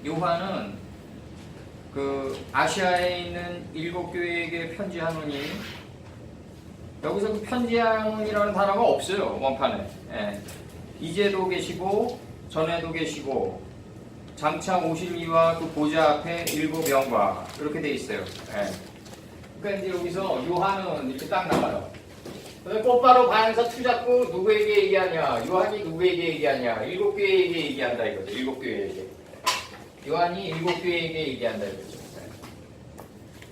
요한은 그 아시아에 있는 7교회에게 편지하노니, 여기서 그 편지하노니라는 단어가 없어요, 원판에. 예. 이제도 계시고 전에도 계시고 장차 오실 이와 그 보좌 앞에 7명과 이렇게 돼 있어요. 예. 그러니까 이제 여기서 요한은 이렇게 딱 나와요. 꽃바로 반사 투잡고 누구에게 얘기하냐? 요한이 누구에게 얘기하냐? 7교회에게 얘기한다 이거죠. 7교회에게. 요한이 7교회에게 얘기한다 이거죠.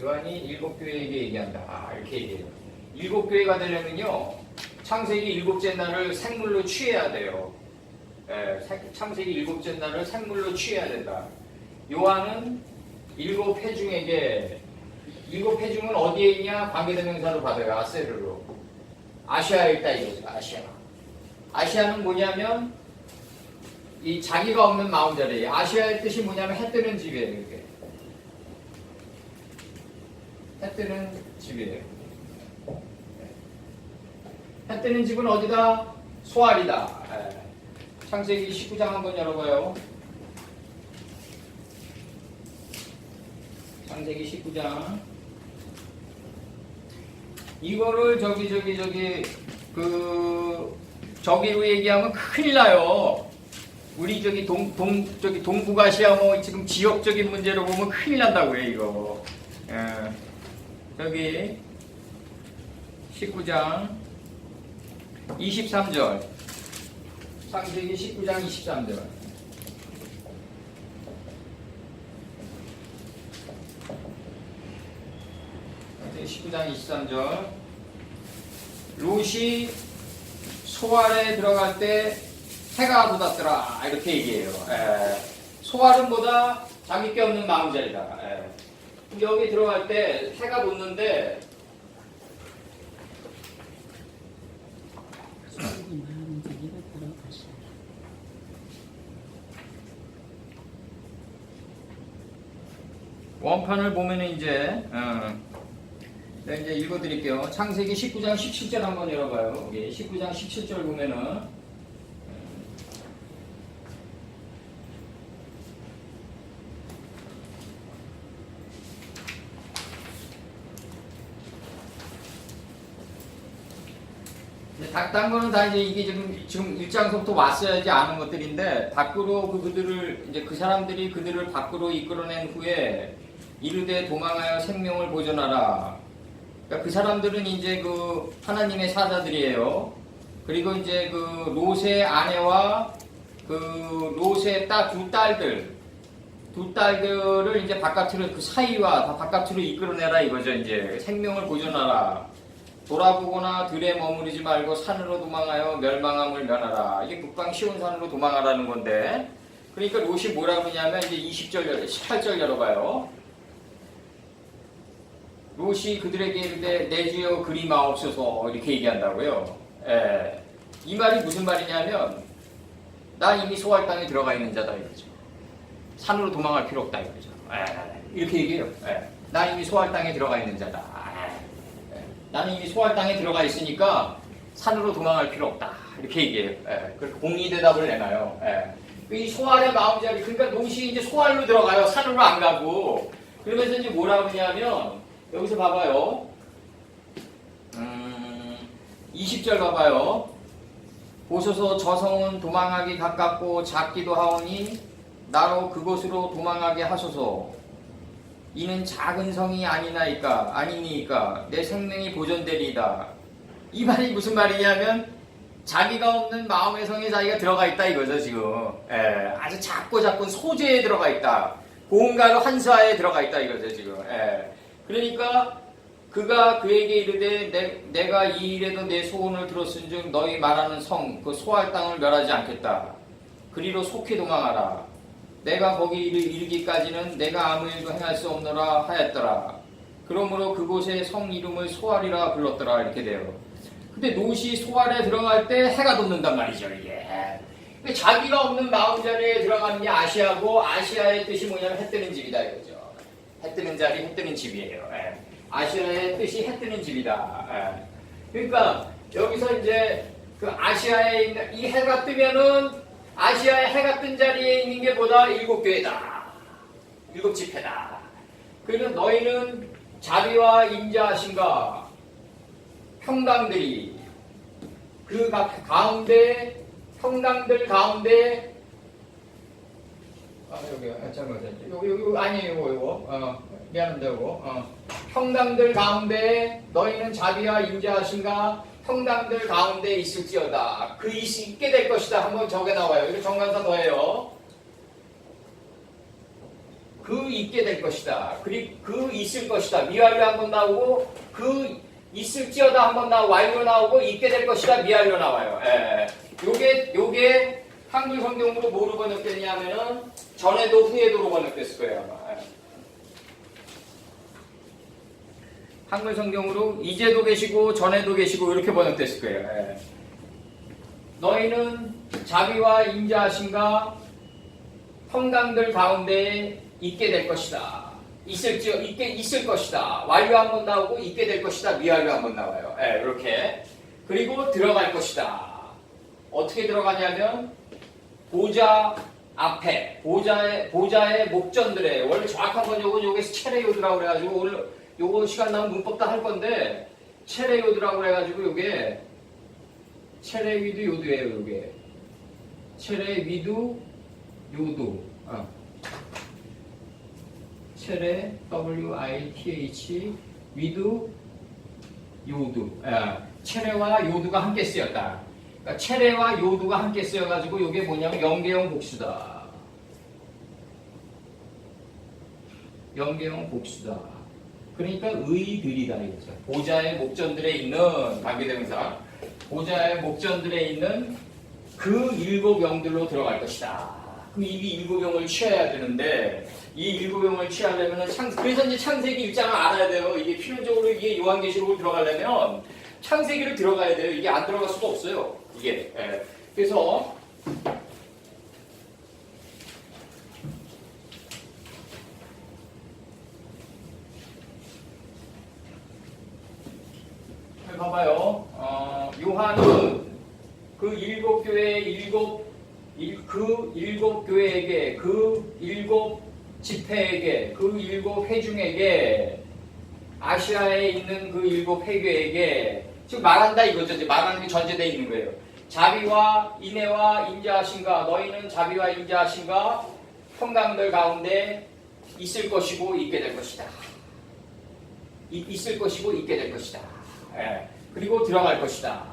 요한이 7교회에게 얘기한다. 이렇게 얘기해요. 7교회가 되려면요, 창세기 7째 날을 생물로 취해야 돼요. 예, 창세기 7째 날을 생물로 취해야 된다. 요한은 7회중에게, 7회중은 어디에 있냐? 관계대명사로 받아요. 아세르로. 아시아에 있다 이거죠. 아시아. 아시아는 뭐냐면 이 자기가 없는 마음자리예요. 아시아의 뜻이 뭐냐면 해 뜨는 집이에요. 이렇게. 해 뜨는 집이에요. 해 뜨는 집은 어디다? 소알이다. 창세기 19장 한번 열어봐요. 창세기 19장. 이거를 저기로 얘기하면 큰일 나요. 우리 동북아시아 뭐 지금 지역적인 문제로 보면 큰일 난다고요, 이거. 저기 19장 23절. 창세기 19장 23절. 창세기 19장 23절. 롯이 소알에 들어갈 때 해가 돋았더라. 이렇게 얘기해요. 소알은 뭐다? 자기 게 없는 마음자리다. 여기 들어갈 때 해가 돋는데 원판을 보면은 이제 이제 읽어드릴게요. 창세기 19장 17절 한번 열어봐요. 여기 19장 17절 보면은 딴 거는 다 이제 이게 지금 1장서부터 왔어야지 아는 것들인데, 밖으로 그들을 이제 그 사람들이 그들을 밖으로 이끌어낸 후에 이르되 도망하여 생명을 보존하라. 그러니까 그 사람들은 이제 그 하나님의 사자들이에요. 그리고 이제 그 롯의 아내와 그 롯의 두 딸들을 이제 바깥으로 그 사이와 다 바깥으로 이끌어내라 이거죠. 이제 생명을 보존하라. 돌아보거나 들에 머무르지 말고 산으로 도망하여 멸망함을 면하라. 이게 북방 시온산으로 도망하라는 건데, 그러니까 롯이 뭐라고 하냐면 이제 20절, 18절 열어봐요. 롯이 그들에게 이르되 내 주여 그리 마옵소서 이렇게 얘기한다고요. 이 말이 무슨 말이냐면 나 이미 소알 땅에 들어가 있는 자다 이거죠. 산으로 도망할 필요 없다 이거죠. 이렇게 얘기해요. 나 이미 소알 땅에 들어가 있는 자다. 나는 이미 소알 땅에 들어가 있으니까 산으로 도망할 필요 없다. 이렇게 얘기해요. 그렇게 공의 대답을 내놔요. 이 소알의 마음자리, 그러니까 롯이 이제 소알로 들어가요. 산으로 안 가고. 그러면서 이제 뭐라고 하냐면, 여기서 봐봐요. 20절 봐봐요. 보소서 저 성은 도망하기 가깝고 작기도 하오니 나로 그곳으로 도망하게 하소서. 이는 작은 성이 아니니까 내 생명이 보존되리이다. 이 말이 무슨 말이냐면 자기가 없는 마음의 성에 자기가 들어가 있다 이거죠 지금. 아주 작고 작은 소재에 들어가 있다. 고음가루 한사에 들어가 있다 이거죠 지금. 그러니까 그가 그에게 이르되 내가 이 일에도 내 소원을 들었은즉 너희 말하는 성 그 소알 땅을 멸하지 않겠다. 그리로 속히 도망하라. 내가 거기 이르기까지는 내가 아무 일도 행할 수 없노라 하였더라. 그러므로 그곳의 성 이름을 소알이라 불렀더라. 이렇게 돼요. 근데 롯이 소알에 들어갈 때 해가 돋는단 말이죠 이게. 자기가 없는 마음자리에 들어가는 게 아시아고, 아시아의 뜻이 뭐냐면 해 뜨는 집이다 이거죠. 해 뜨는 자리, 해 뜨는 집이에요. 아시아의 뜻이 해 뜨는 집이다. 그러니까 여기서 이제 그 아시아에 있는 이 해가 뜨면은 아시아의 해가 뜬 자리에 있는 게 보다 7교회다. 일곱 지폐다. 그러면 너희는 자비와 인자하신가 평강들이 그 가운데 평강들 가운데 여기 잘못했지. 여기 아니에요 이거 미안한데 이거 평강들 가운데 너희는 자비와 인자하신가 평강들 가운데 있을지어다. 그 있게 될 것이다. 한번 적에 나와요. 이거 정관사 너예요. 그 있게 될 것이다. 그리고 그 있을 것이다. 미완료 한번 나오고 그 있을지어다 한번 나오고 완료 나오고 있게 될 것이다. 미완료 나와요. 요게 한글 성경으로 뭐로 번역되냐면은 전에도 후에도로 번역됐을 거예요. 아마. 한글 성경으로 이제도 계시고 전에도 계시고 이렇게 번역됐을 거예요. 너희는 자비와 인자하신가 평강들 가운데 있게 될 것이다. 있을 것이다. 완료 한번 나오고 있게 될 것이다. 미완료 한번 나와요. 이렇게. 그리고 들어갈 것이다. 어떻게 들어가냐면 보좌 앞에 보좌의 목전들에 원래 정확한 번역은 여기서 체레요드라고 그래가지고 오늘 요거 시간 나면 문법 다 할 건데 체레요드라고 그래가지고 요게 체레위드 요드예요. 요게 체레위드 요드 체레 WITH 위드 요드 체레와 요드가 함께 쓰였다. 그러니까 체레와 요드가 함께 쓰여가지고 이게 뭐냐면 연계형 복수다. 연계형 복수다. 그러니까 의들이다 이거죠. 보좌의 목전들에 있는 관계대명사 보좌의 목전들에 있는 그 일곱 영들로 들어갈 것이다. 그럼 이 일곱 영을 취해야 되는데 이 일곱 영을 취하려면 그래서 이제 창세기 1장을 알아야 돼요. 이게 필연적으로 이게 요한계시록을 들어가려면 창세기를 들어가야 돼요. 이게 안 들어갈 수가 없어요. 이게. 그래서 봐봐요. 요한은 그 일곱 교회의 그 일곱 교회에게 그 일곱 지폐에게 그 일곱 회중에게 아시아에 있는 그 일곱 회교에게 지금 말한다 이거죠. 이제 말하는 게 전제되어 있는 거예요. 자비와 인애와 인자하신가 너희는 자비와 인자하신가 평강들 가운데 있을 것이고 있게 될 것이다. 있을 것이고 있게 될 것이다. 그리고 들어갈 것이다.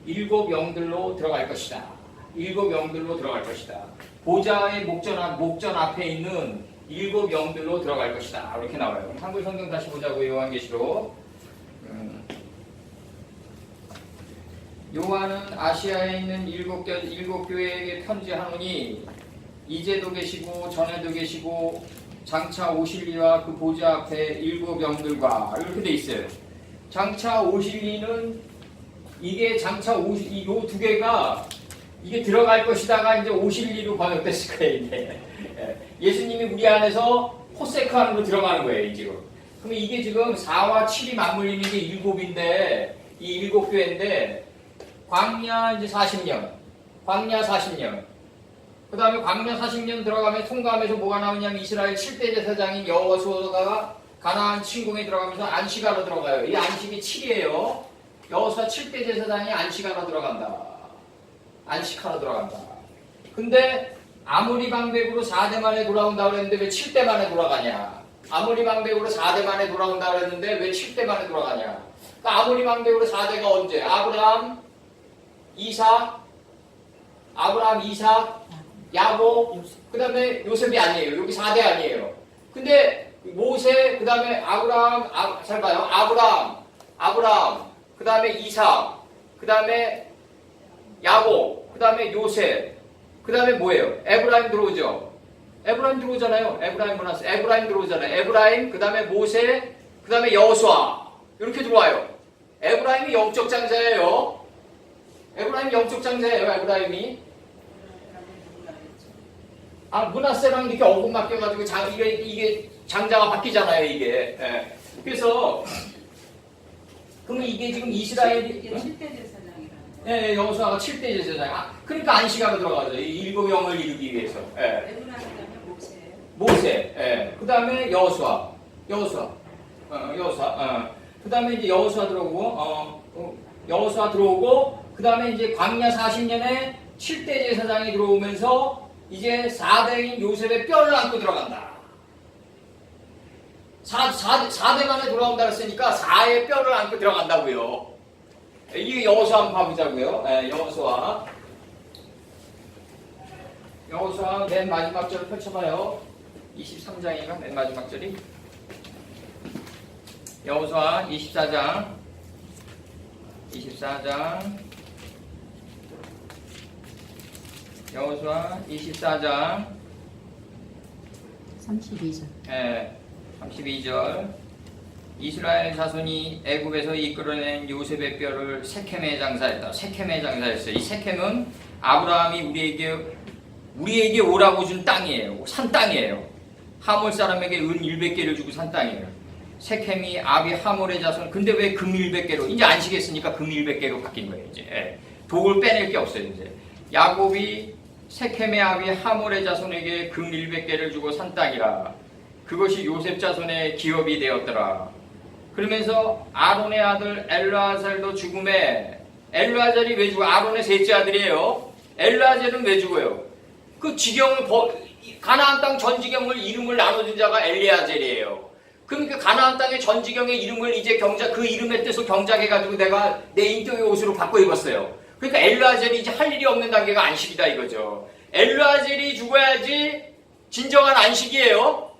일곱 영들로 들어갈 것이다. 일곱 영들로 들어갈 것이다. 보좌의 목전 앞에 있는 일곱 영들로 들어갈 것이다. 이렇게 나와요. 한글 성경 다시 보자고요. 요한계시록. 요한은 아시아에 있는 일곱 교회에게 편지하노니 이제도 계시고 전에도 계시고 장차 오실 이와 그 보좌 앞에 일곱 영들과 이렇게 돼 있어요. 장차 오실 이는 이게 장차 오실 이 두 개가 이게 들어갈 것이다가 이제 오실 이로 번역됐을 거예요. 이게. 예수님이 우리 안에서 포세크 안으로 들어가는 거예요. 지금. 그럼 이게 지금 4와 7이 맞물리는 게 일곱인데 이 일곱 교회인데 광야 이제 40년, 광야 40년. 그 다음에 광야 40년 들어가면 통과하면서 뭐가 나오냐면 이스라엘 7대 제사장인 여호수아가 가나안 침공에 들어가면서 안식하러 들어가요. 이 안식이 7이에요. 여호수아 7대 제사장이 안식하러 들어간다. 안식하러 들어간다. 근데 아모리 방백으로 4대 만에 돌아온다고 그랬는데 왜 7대 만에 돌아가냐? 아모리 방백으로 4대 만에 돌아온다고 그랬는데 왜 7대 만에 돌아가냐? 그러니까 아모리 방백으로 4대가 언제? 아브라함, 이삭, 야곱, 그 다음에 요셉이 아니에요. 여기 4대 아니에요. 근데 모세, 그 다음에 아브라함, 잘 봐요. 아브라함, 그 다음에 이삭, 그 다음에 야곱, 그 다음에 요셉, 그 다음에 뭐예요? 에브라임 들어오죠? 에브라임 들어오잖아요. 에브라임 들어오잖아요. 에브라임, 그 다음에 모세, 그 다음에 여호수아. 이렇게 들어와요. 에브라임이 영적 장자예요. 에브라임이. 므낫세랑 이렇게 어금 맡겨가지고 이게 장자가 바뀌잖아요, 이게. 그래서, 그러면 이게 지금 이스라엘이. 7대 제사장이라는. 네, 여호수아가 7대 제사장. 그러니까 안식하러 들어가죠. 이 일곱 영을 이루기 위해서. 에브라임이라면 모세. 모세. 그 다음에 여호수아. 그 다음에 이제 여호수아 들어오고, 여호수아 들어오고, 그 다음에 이제 광야 40년에 7대 제사장이 들어오면서 이제 4대인 요셉의 뼈를 안고 들어간다. 4대 만에 돌아온다 그랬으니까 4의 뼈를 안고 들어간다고요. 이게 여호수아 한번 봐보자고요. 여호수아 맨 마지막 절을 펼쳐봐요. 23장인가 맨 마지막 절이. 여호수아 24장. 여호수아 24장 32절. 32절. 이스라엘 자손이 애굽에서 이끌어낸 요셉의 뼈를 세켐에 장사했다. 세켐에 장사했어요. 이 세켐은 아브라함이 우리에게 오라고 준 땅이에요. 산 땅이에요. 하몰 사람에게 은 100개를 주고 산 땅이에요. 세켐이 아비 하몰의 자손. 근데 왜 금 100개로? 이제 안식했으니까 금 100개로 바뀐 거예요. 이제 독을 빼낼 게 없어요. 이제 야곱이 세켐의 아비 하몰의 자손에게 금 100개를 주고 산 땅이라. 그것이 요셉 자손의 기업이 되었더라. 그러면서 아론의 아들 엘르아살도 죽음에, 엘르아살이 왜 죽어? 아론의 셋째 아들이에요. 엘르아살은 왜 죽어요? 그 지경을 가나안 땅 전지경을 이름을 나눠준 자가 엘리아젤이에요. 그러니까 가나안 땅의 전지경의 이름을 이제 그 이름의 뜻을 경작해가지고 내가 내 인격의 옷으로 바꿔 입었어요. 그러니까 엘르아젤이 이제 할 일이 없는 단계가 안식이다 이거죠. 엘르아젤이 죽어야지 진정한 안식이에요.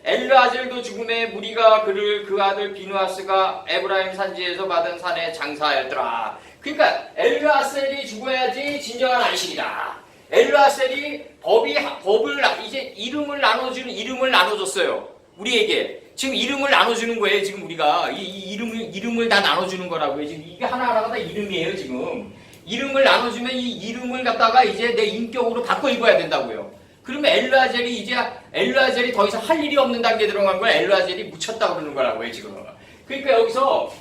엘르아젤도 죽음에 무리가 그를 그 아들 비누아스가 에브라임 산지에서 받은 산에 장사하였더라. 그러니까 엘르아셀이 죽어야지 진정한 안식이다. 엘르아셀이 법을 이제 이름을 나눠줬어요. 우리에게 지금 이름을 나눠주는 거예요. 지금 우리가 이 이름을 다 나눠주는 거라고요. 지금 이게 하나하나가 다 이름이에요. 지금 이름을 나눠주면 이 이름을 갖다가 이제 내 인격으로 바꿔 입어야 된다고요. 그러면 엘르아젤이 더 이상 할 일이 없는 단계에 들어간 걸 엘르아젤이 묻혔다고 그러는 거라고요, 지금. 그러니까 여기서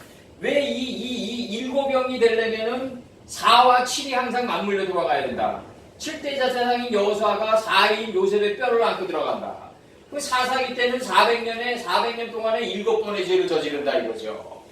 왜 이 7영이 되려면은 4와 7이 항상 맞물려 들어가야 된다. 7대 제사장인 여호수아가 4인 요셉의 뼈를 안고 들어간다. 그 사사기 때는 400년 동안에 7번의 죄를 저지른다 이거죠.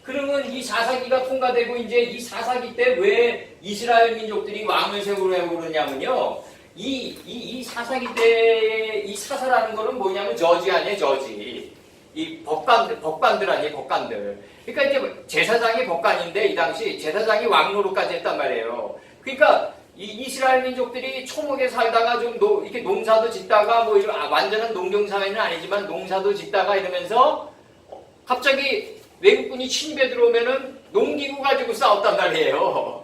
그러면 이 사사기가 통과되고 이제 이 사사기 때 왜 이스라엘 민족들이 왕을 세우려고 그러냐면요. 이 사사기 때 이 사사라는 거는 뭐냐면 저지 아니에요, 저지. 이 법관들 아니에요, 법관들. 그러니까 이제 제사장이 법관인데 이 당시 제사장이 왕노릇까지 했단 말이에요. 그러니까 이 이스라엘 민족들이 초목에 살다가 좀 이렇게 농사도 짓다가 뭐 이런 완전한 농경사회는 아니지만 농사도 짓다가 이러면서 갑자기 외국군이 침입해 들어오면은 농기구 가지고 싸웠단 말이에요.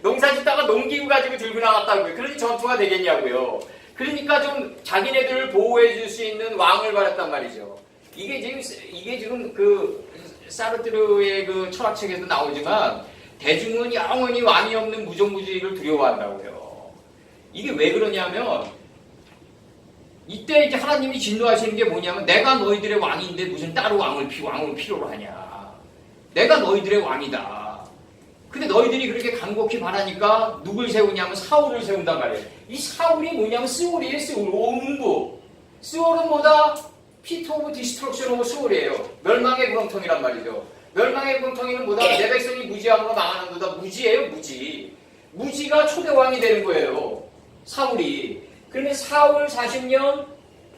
농사 짓다가 농기구 가지고 들고 나왔다고요. 그러니 전투가 되겠냐고요. 그러니까 좀 자기네들을 보호해 줄 수 있는 왕을 바랐단 말이죠. 이게 지금 그 사르트르의 그 철학책에도 나오지만 대중은 영원히 왕이 없는 무종무지를 두려워한다고요. 이게 왜 그러냐면 이때 이제 하나님이 진노하시는 게 뭐냐면 내가 너희들의 왕인데 무슨 따로 왕을 필요로 하냐. 내가 너희들의 왕이다. 근데 너희들이 그렇게 간곡히 바라니까 누굴 세우냐면 사울을 세운단 말이에요. 이 사울이 뭐냐면 스올이에요. 스올. 오문부. 스올은 뭐다? 피트 오브 디스트럭션 오브 스올이에요. 멸망의 구렁텅이란 말이죠. 멸망의 구렁텅이는 뭐다? 내 백성이 무지함으로 망하는 거다. 무지예요. 무지. 무지가 초대왕이 되는 거예요. 사울이. 그러면 사울 40년,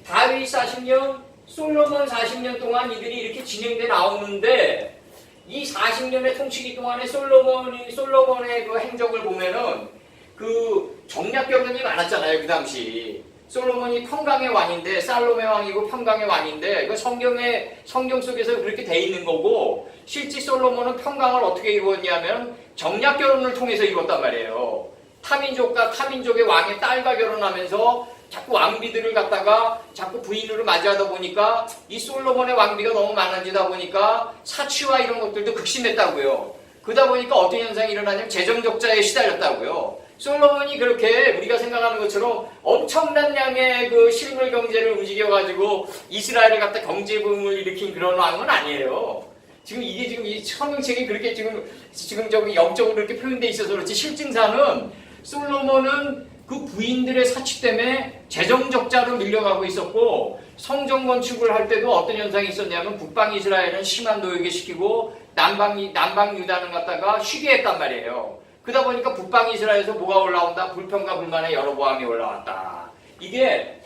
다윗 40년, 솔로몬 40년 동안 이들이 이렇게 진행돼 나오는데 이 40년의 통치기 동안에 솔로몬의 그 행적을 보면은 그 정략 결혼이 많았잖아요. 그 당시. 솔로몬이 평강의 왕인데 살롬의 왕이고 평강의 왕인데 그 성경 속에서 그렇게 돼 있는 거고 실제 솔로몬은 평강을 어떻게 이루었냐면 정략 결혼을 통해서 이루었단 말이에요. 타민족과 타민족의 왕의 딸과 결혼하면서 자꾸 왕비들을 갖다가 자꾸 부인으로 맞이하다 보니까 이 솔로몬의 왕비가 너무 많아지다 보니까 사치와 이런 것들도 극심했다고요. 그러다 보니까 어떤 현상이 일어나냐면 재정적자에 시달렸다고요. 솔로몬이 그렇게 우리가 생각하는 것처럼 엄청난 양의 그 실물 경제를 움직여가지고 이스라엘을 갖다 경제 부흥을 일으킨 그런 왕은 아니에요. 지금 이 성경책이 그렇게 지금 저기 영적으로 이렇게 표현돼 있어서 그렇지 실증사는 솔로몬은 그 부인들의 사치 때문에 재정 적자로 밀려가고 있었고, 성전 건축을 할 때도 어떤 현상이 있었냐면 북방 이스라엘은 심한 노역에 시키고 남방 유다는 갖다가 쉬게 했단 말이에요. 그러다 보니까 북방 이스라엘에서 뭐가 올라온다? 불평과 불만의 여로보암이 올라왔다. 이게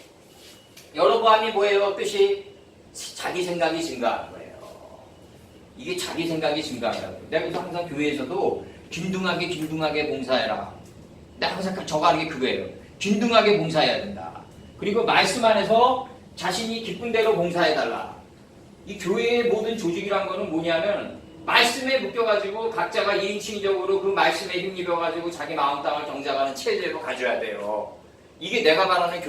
여로보암이 뭐예요? 뜻이 자기 생각이 증가하는 거예요. 이게 자기 생각이 증가하는 거예요. 내가 그래서 항상 교회에서도 균등하게 봉사해라. 내가 항상 저가는 게 그거예요. 균등하게 봉사해야 된다. 그리고 말씀 안에서 자신이 기쁜 대로 봉사해달라. 이 교회의 모든 조직이란 거는 뭐냐면 말씀에 묶여가지고 각자가 1인칭적으로 그 말씀에 힘입어가지고 자기 마음 땅을 경작하는 체제로 가져야 돼요. 이게 내가 말하는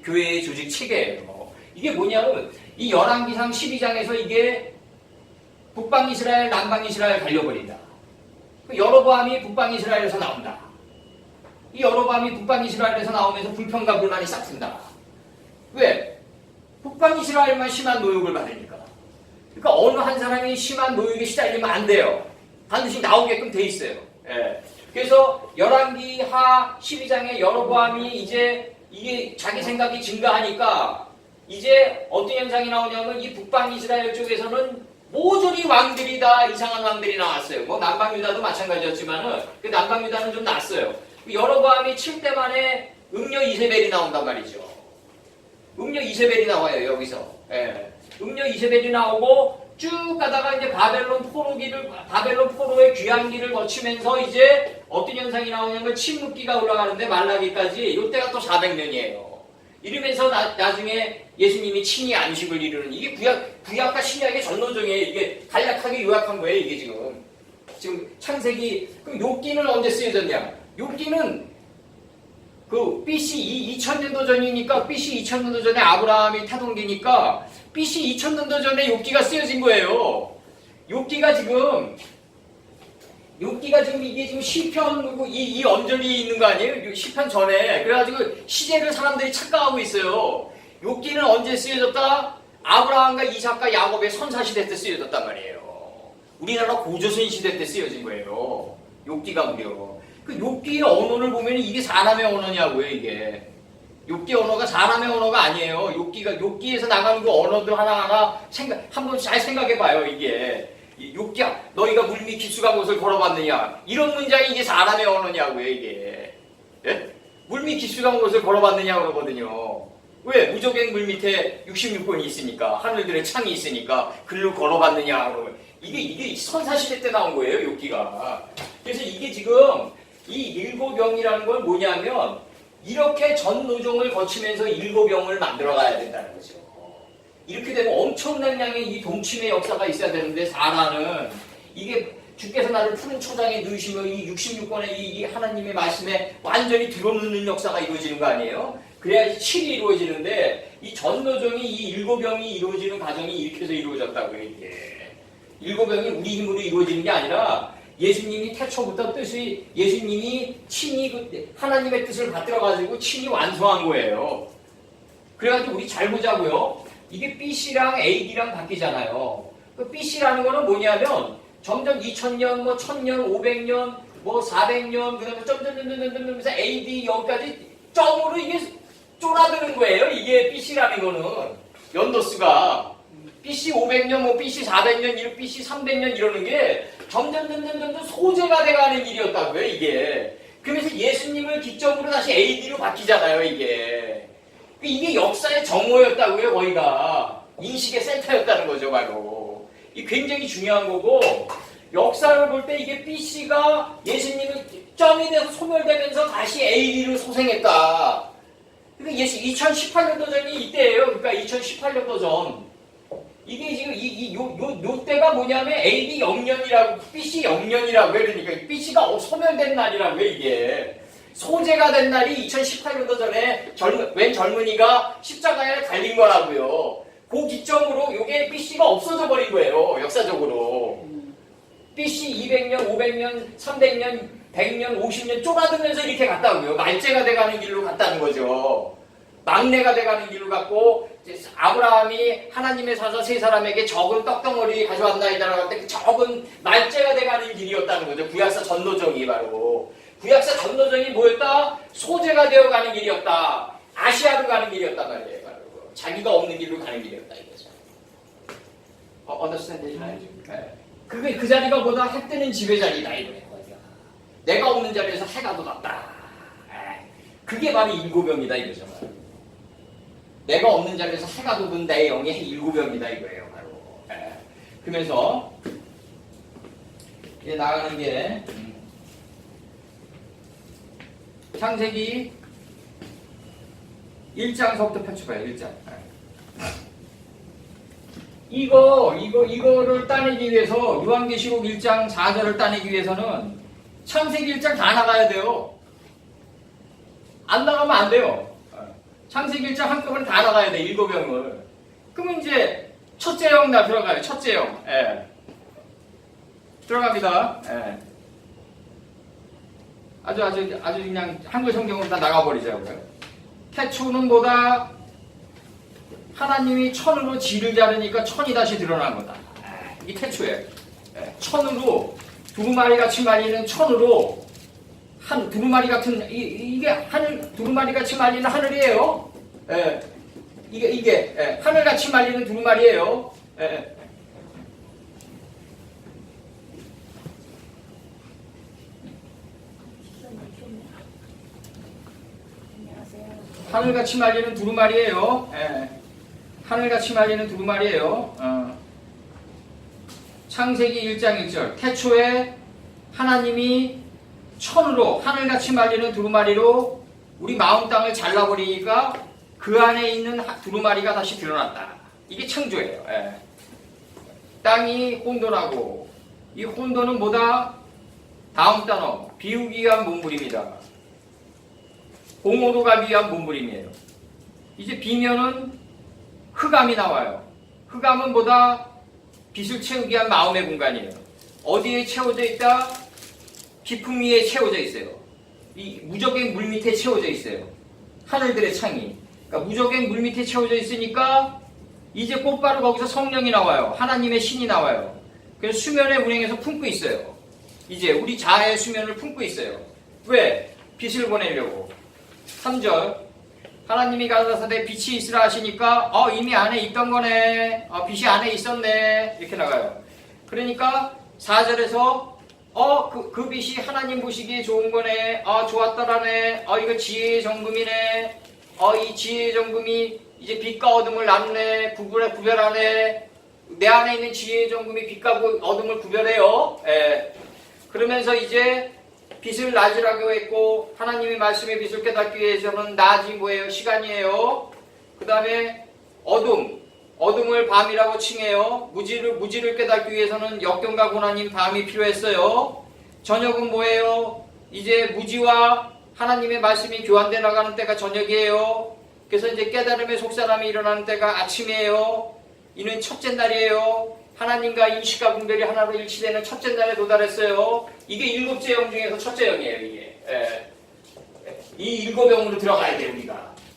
교회의 조직 체계예요. 이게 뭐냐면 이 열왕기상 12장에서 이게 북방 이스라엘, 남방 이스라엘 갈려버린다. 여로보암이 북방 이스라엘에서 나온다. 이 여로보암이 북방 이스라엘에서 나오면서 불평과 불만이 싹튼다. 왜? 북방 이스라엘만 심한 노역을 받으니까. 그러니까 어느 한 사람이 심한 노역에 시달리면 안 돼요. 반드시 나오게끔 돼 있어요. 예. 그래서 열왕기하 12장에 여로보암이 이제 이게 자기 생각이 증가하니까 이제 어떤 현상이 나오냐면 이 북방 이스라엘 쪽에서는 모조리 왕들이 다 이상한 왕들이 나왔어요. 뭐 남방 유다도 마찬가지였지만은 그 남방 유다는 좀 낫어요. 여로보암이 7대 만에 음녀 이세벨이 나온단 말이죠. 음녀 이세벨이 나와요 여기서. 예. 음녀 이세벨이 나오고 쭉 가다가 이제 바벨론 포로의 귀환기를 거치면서 이제 어떤 현상이 나오냐면 침묵기가 올라가는데 말라기까지 이때가 또 400년이에요. 이러면서 나중에 예수님이 친히 안식을 이루는 이게 구약과 신약의 전노정이에요. 이게 간략하게 요약한 거예요. 이게 지금 창세기. 그럼 욥기는 언제 쓰여졌냐? 욥기는 그 BC 2000년도 전이니까 BC 2000년도 전에 아브라함이 타동기니까 BC 2000년도 전에 욥기가 쓰여진 거예요. 욥기가 지금 이게 지금 시편 이 언저리에 있는 거 아니에요? 시편 전에. 그래가지고 시제를 사람들이 착각하고 있어요. 욥기는 언제 쓰여졌다? 아브라함과 이삭과 야곱의 선사 시대 때 쓰여졌단 말이에요. 우리나라 고조선 시대 때 쓰여진 거예요. 욥기가 무려. 그 욥기의 언어를 보면 이게 사람의 언어냐고요, 이게. 욥기 언어가 사람의 언어가 아니에요. 욥기에서 나가는 그 언어들 하나하나 한번 잘 생각해봐요, 이게. 욥기야, 너희가 물밑 깊숙한 곳을 걸어봤느냐? 이런 문장이 이게 사람의 언어냐고요, 이게. 예? 물밑 깊숙한 곳을 걸어봤느냐 그러거든요. 왜? 무적행 물밑에 66번이 있으니까, 하늘들의 창이 있으니까, 글로 걸어봤느냐 그러면. 이게 선사시대 때 나온 거예요, 욥기가. 그래서 이게 지금 이 일곱영이라는 건 뭐냐면 이렇게 전 노종을 거치면서 일곱영을 만들어 가야 된다는 거죠. 이렇게 되면 엄청난 양의 이 동침의 역사가 있어야 되는데 사라는 이게 주께서 나를 푸른 초장에 넣으시며 이 66권의 이 하나님의 말씀에 완전히 들어눕는 역사가 이루어지는 거 아니에요? 그래야지 7이 이루어지는데 이 전노종이 이 일곱영이 이루어지는 과정이 이렇게 해서 이루어졌다고요. 이게 일곱영이 우리 힘으로 이루어지는 게 아니라 예수님이 태초부터 예수님이 친히 하나님의 뜻을 받들어가지고 친히 완성한 거예요. 그래가지고 우리 잘 보자고요. 이게 BC랑 AD랑 바뀌잖아요. 그 BC라는 거는 뭐냐면 점점 2000년, 뭐 1000년, 500년, 뭐 400년, 그 다음에 점점점점점점면서 AD 여기까지 점으로 이게 쫄아드는 거예요. 이게 BC라는 거는 연도수가 BC 500년, 뭐 BC 400년, BC 300년 이러는 게 점점 소재가 돼가는 일이었다고요, 이게. 그러면서 예수님을 기점으로 다시 AD로 바뀌잖아요, 이게. 이게 역사의 정오였다고요, 거기가. 인식의 센터였다는 거죠, 바로. 이게 굉장히 중요한 거고, 역사를 볼 때 이게 BC가 예수님을 점이 돼서 소멸되면서 다시 AD로 소생했다. 그러니까 2018년도 전이 이때예요. 그러니까 2018년도 전. 이게 지금 요 때가 뭐냐면 AD 0년이라고 BC 0년이라고 그러니까 BC가 소멸된 날이라고요. 이게 소재가 된 날이 2018년도 전에 웬 젊은이가 십자가에 달린 거라고요. 그 기점으로 이게 BC가 없어져 버린 거예요. 역사적으로. BC 200년, 500년, 300년, 100년, 50년 좁아들면서 이렇게 갔다고요. 말제가 돼가는 길로 갔다는 거죠. 막내가 돼가는 길로 갔고 아브라함이 하나님의 사자 세 사람에게 적은 떡덩어리 가져왔나이다라고 할 때 그 적은 말제가 돼가는 길이었다는 거죠. 구약사 전도정이 바로. 구약사 전도전이 뭐였다? 소재가 되어가는 길이었다. 아시아로 가는 길이었단 말이에요. 바로. 자기가 없는 길로 가는 길이었다 이거죠. 언더스탠드 되시나요? 네. 그게 그 자리가 보다 해 뜨는 집의 자리다 이거예요. 내가 없는 자리에서 해가 돋았다. 그게 바로 일고병이다 이거죠. 바로. 내가 없는 자리에서 해가 돋은 내 영이 일고병이다 이거예요. 바로. 그러면서 이제 나가는 게 창세기 1장서부터 펼쳐봐요. 1장. 이거를 따내기 위해서 요한계시록 1장 4절을 따내기 위해서는 창세기 1장 다 나가야 돼요. 안 나가면 안 돼요. 창세기 1장 한꺼번에 다 나가야 돼. 7병을. 그러면 이제 첫째 영 다 들어가요. 첫째 영. 예. 들어갑니다. 예. 아주 그냥 한글 성경으로 다 나가버리자고요. 태초는 보다 하나님이 천으로 지를 자르니까 천이 다시 드러난 거다. 이게 태초예요. 천으로 두루마리 같이 말리는 천으로 한 두루마리 같은 이게 하늘 두루마리 같이 말리는 하늘이에요. 이게 하늘 같이 말리는 두루마리예요. 하늘같이 말리는 두루마리예요. 하늘같이 말리는 두루마리예요. 창세기 1장 1절 태초에 하나님이 천으로 하늘같이 말리는 두루마리로 우리 마음 땅을 잘라버리니까 그 안에 있는 두루마리가 다시 드러났다. 이게 창조예요. 땅이 혼돈하고 이 혼돈은 뭐다? 다음 단어 비우기 위한 몸부림이다. 공허로 가기 위한 몸부림이에요. 이제 비면은 흑암이 나와요. 흑암은 뭐다? 빛을 채우기 위한 마음의 공간이에요. 어디에 채워져 있다? 비품 위에 채워져 있어요. 이 무적의 물 밑에 채워져 있어요. 하늘들의 창이. 그러니까 무적의 물 밑에 채워져 있으니까 이제 곧바로 거기서 성령이 나와요. 하나님의 신이 나와요. 그래서 수면에 운행해서 품고 있어요. 이제 우리 자아의 수면을 품고 있어요. 왜? 빛을 보내려고. 3절 하나님이 가라사대 빛이 있으라 하시니까 이미 안에 있던 거네. 빛이 안에 있었네. 이렇게 나가요. 그러니까 4절에서 그 빛이 하나님 보시기에 좋은 거네. 좋았더라네. 이거 지혜의 정금이네. 이 지혜의 정금이 이제 빛과 어둠을 나누네. 구별하네. 내 안에 있는 지혜의 정금이 빛과 어둠을 구별해요. 그러면서 이제 빛을 낮이라고 했고 하나님의 말씀의 빛을 깨닫기 위해서는 낮이 뭐예요? 시간이에요. 그 다음에 어둠을 밤이라고 칭해요. 무지를 깨닫기 위해서는 역경과 고난인 밤이 필요했어요. 저녁은 뭐예요? 이제 무지와 하나님의 말씀이 교환돼 나가는 때가 저녁이에요. 그래서 이제 깨달음의 속사람이 일어나는 때가 아침이에요. 이는 첫째 날이에요. 하나님과 인식과 분별이 하나로 일치되는 첫째 날에 도달했어요. 이게 일곱째 영 중에서 첫째 영이에요. 이게 이 일곱 영으로 들어가야 돼.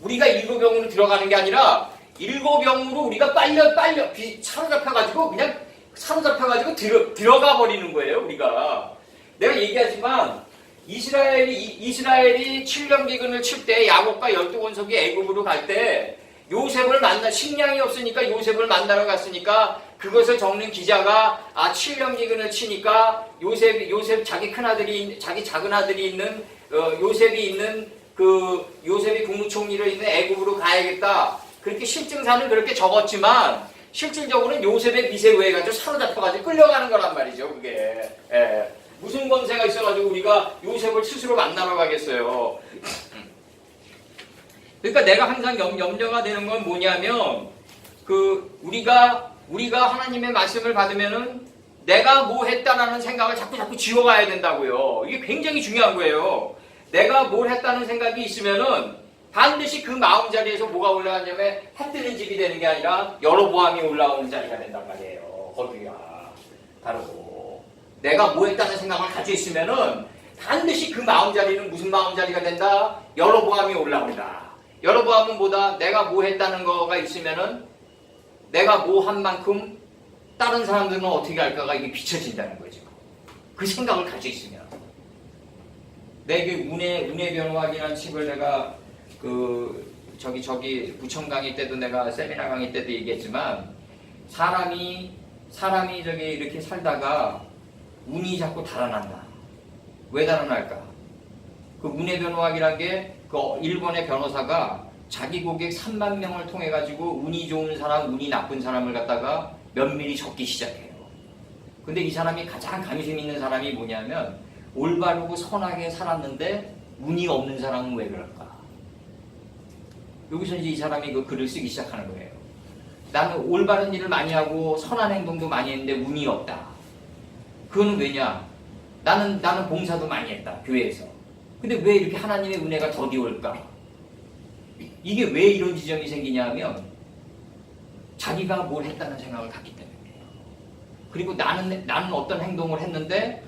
우리가 일곱 영으로 들어가는 게 아니라 일곱 영으로 우리가 빨려 사로잡혀가지고 그냥 들어가 버리는 거예요. 우리가 내가 얘기하지만 이스라엘이 7년 기근을 칠 때 야곱과 12원석이 애굽으로 갈 때 요셉을 식량이 없으니까 요셉을 만나러 갔으니까 그것을 적는 기자가 7년 기근을 치니까 요셉 자기 큰아들이 자기 작은 아들이 있는 요셉이 국무총리로 있는 애굽으로 가야겠다. 그렇게 실증사는 그렇게 적었지만 실질적으로는 요셉의 밑에 의해가지고 사로잡혀가지고 끌려가는 거란 말이죠. 그게 무슨 권세가 있어가지고 우리가 요셉을 스스로 만나러 가겠어요. 그러니까 내가 항상 염려가 되는 건 뭐냐면 우리가 하나님의 말씀을 받으면은 내가 뭐 했다라는 생각을 자꾸 지워가야 된다고요. 이게 굉장히 중요한 거예요. 내가 뭘 했다는 생각이 있으면은 반드시 그 마음자리에서 뭐가 올라가냐면 해 뜨는 집이 되는 게 아니라 여로보암이 올라오는 자리가 된단 말이에요. 거기가 바로 내가 뭐 했다는 생각을 가지고 있으면은 반드시 그 마음자리는 무슨 마음자리가 된다? 여로보암이 올라온다. 여로보암은 뭐다? 내가 뭐 했다는 거가 있으면은 내가 뭐 한 만큼 다른 사람들은 어떻게 할까가 이게 비춰진다는 거죠. 그 생각을 가지고 있으면. 내 그 운의 변호학이라는 책을 내가 저기 부천 강의 때도 내가 세미나 강의 때도 얘기했지만 사람이 저기 이렇게 살다가 운이 자꾸 달아난다. 왜 달아날까? 그 운의 변호학이란 게 그 일본의 변호사가 자기 고객 3만 명을 통해 가지고 운이 좋은 사람, 운이 나쁜 사람을 갖다가 면밀히 적기 시작해요. 근데 이 사람이 가장 감심 있는 사람이 뭐냐면 올바르고 선하게 살았는데 운이 없는 사람은 왜 그럴까? 여기서 이제 이 사람이 그 글을 쓰기 시작하는 거예요. 나는 올바른 일을 많이 하고 선한 행동도 많이 했는데 운이 없다. 그거는 왜냐? 나는 봉사도 많이 했다. 교회에서. 근데 왜 이렇게 하나님의 은혜가 더디 올까? 이게 왜 이런 지점이 생기냐면 자기가 뭘 했다는 생각을 갖기 때문이에요. 그리고 나는 어떤 행동을 했는데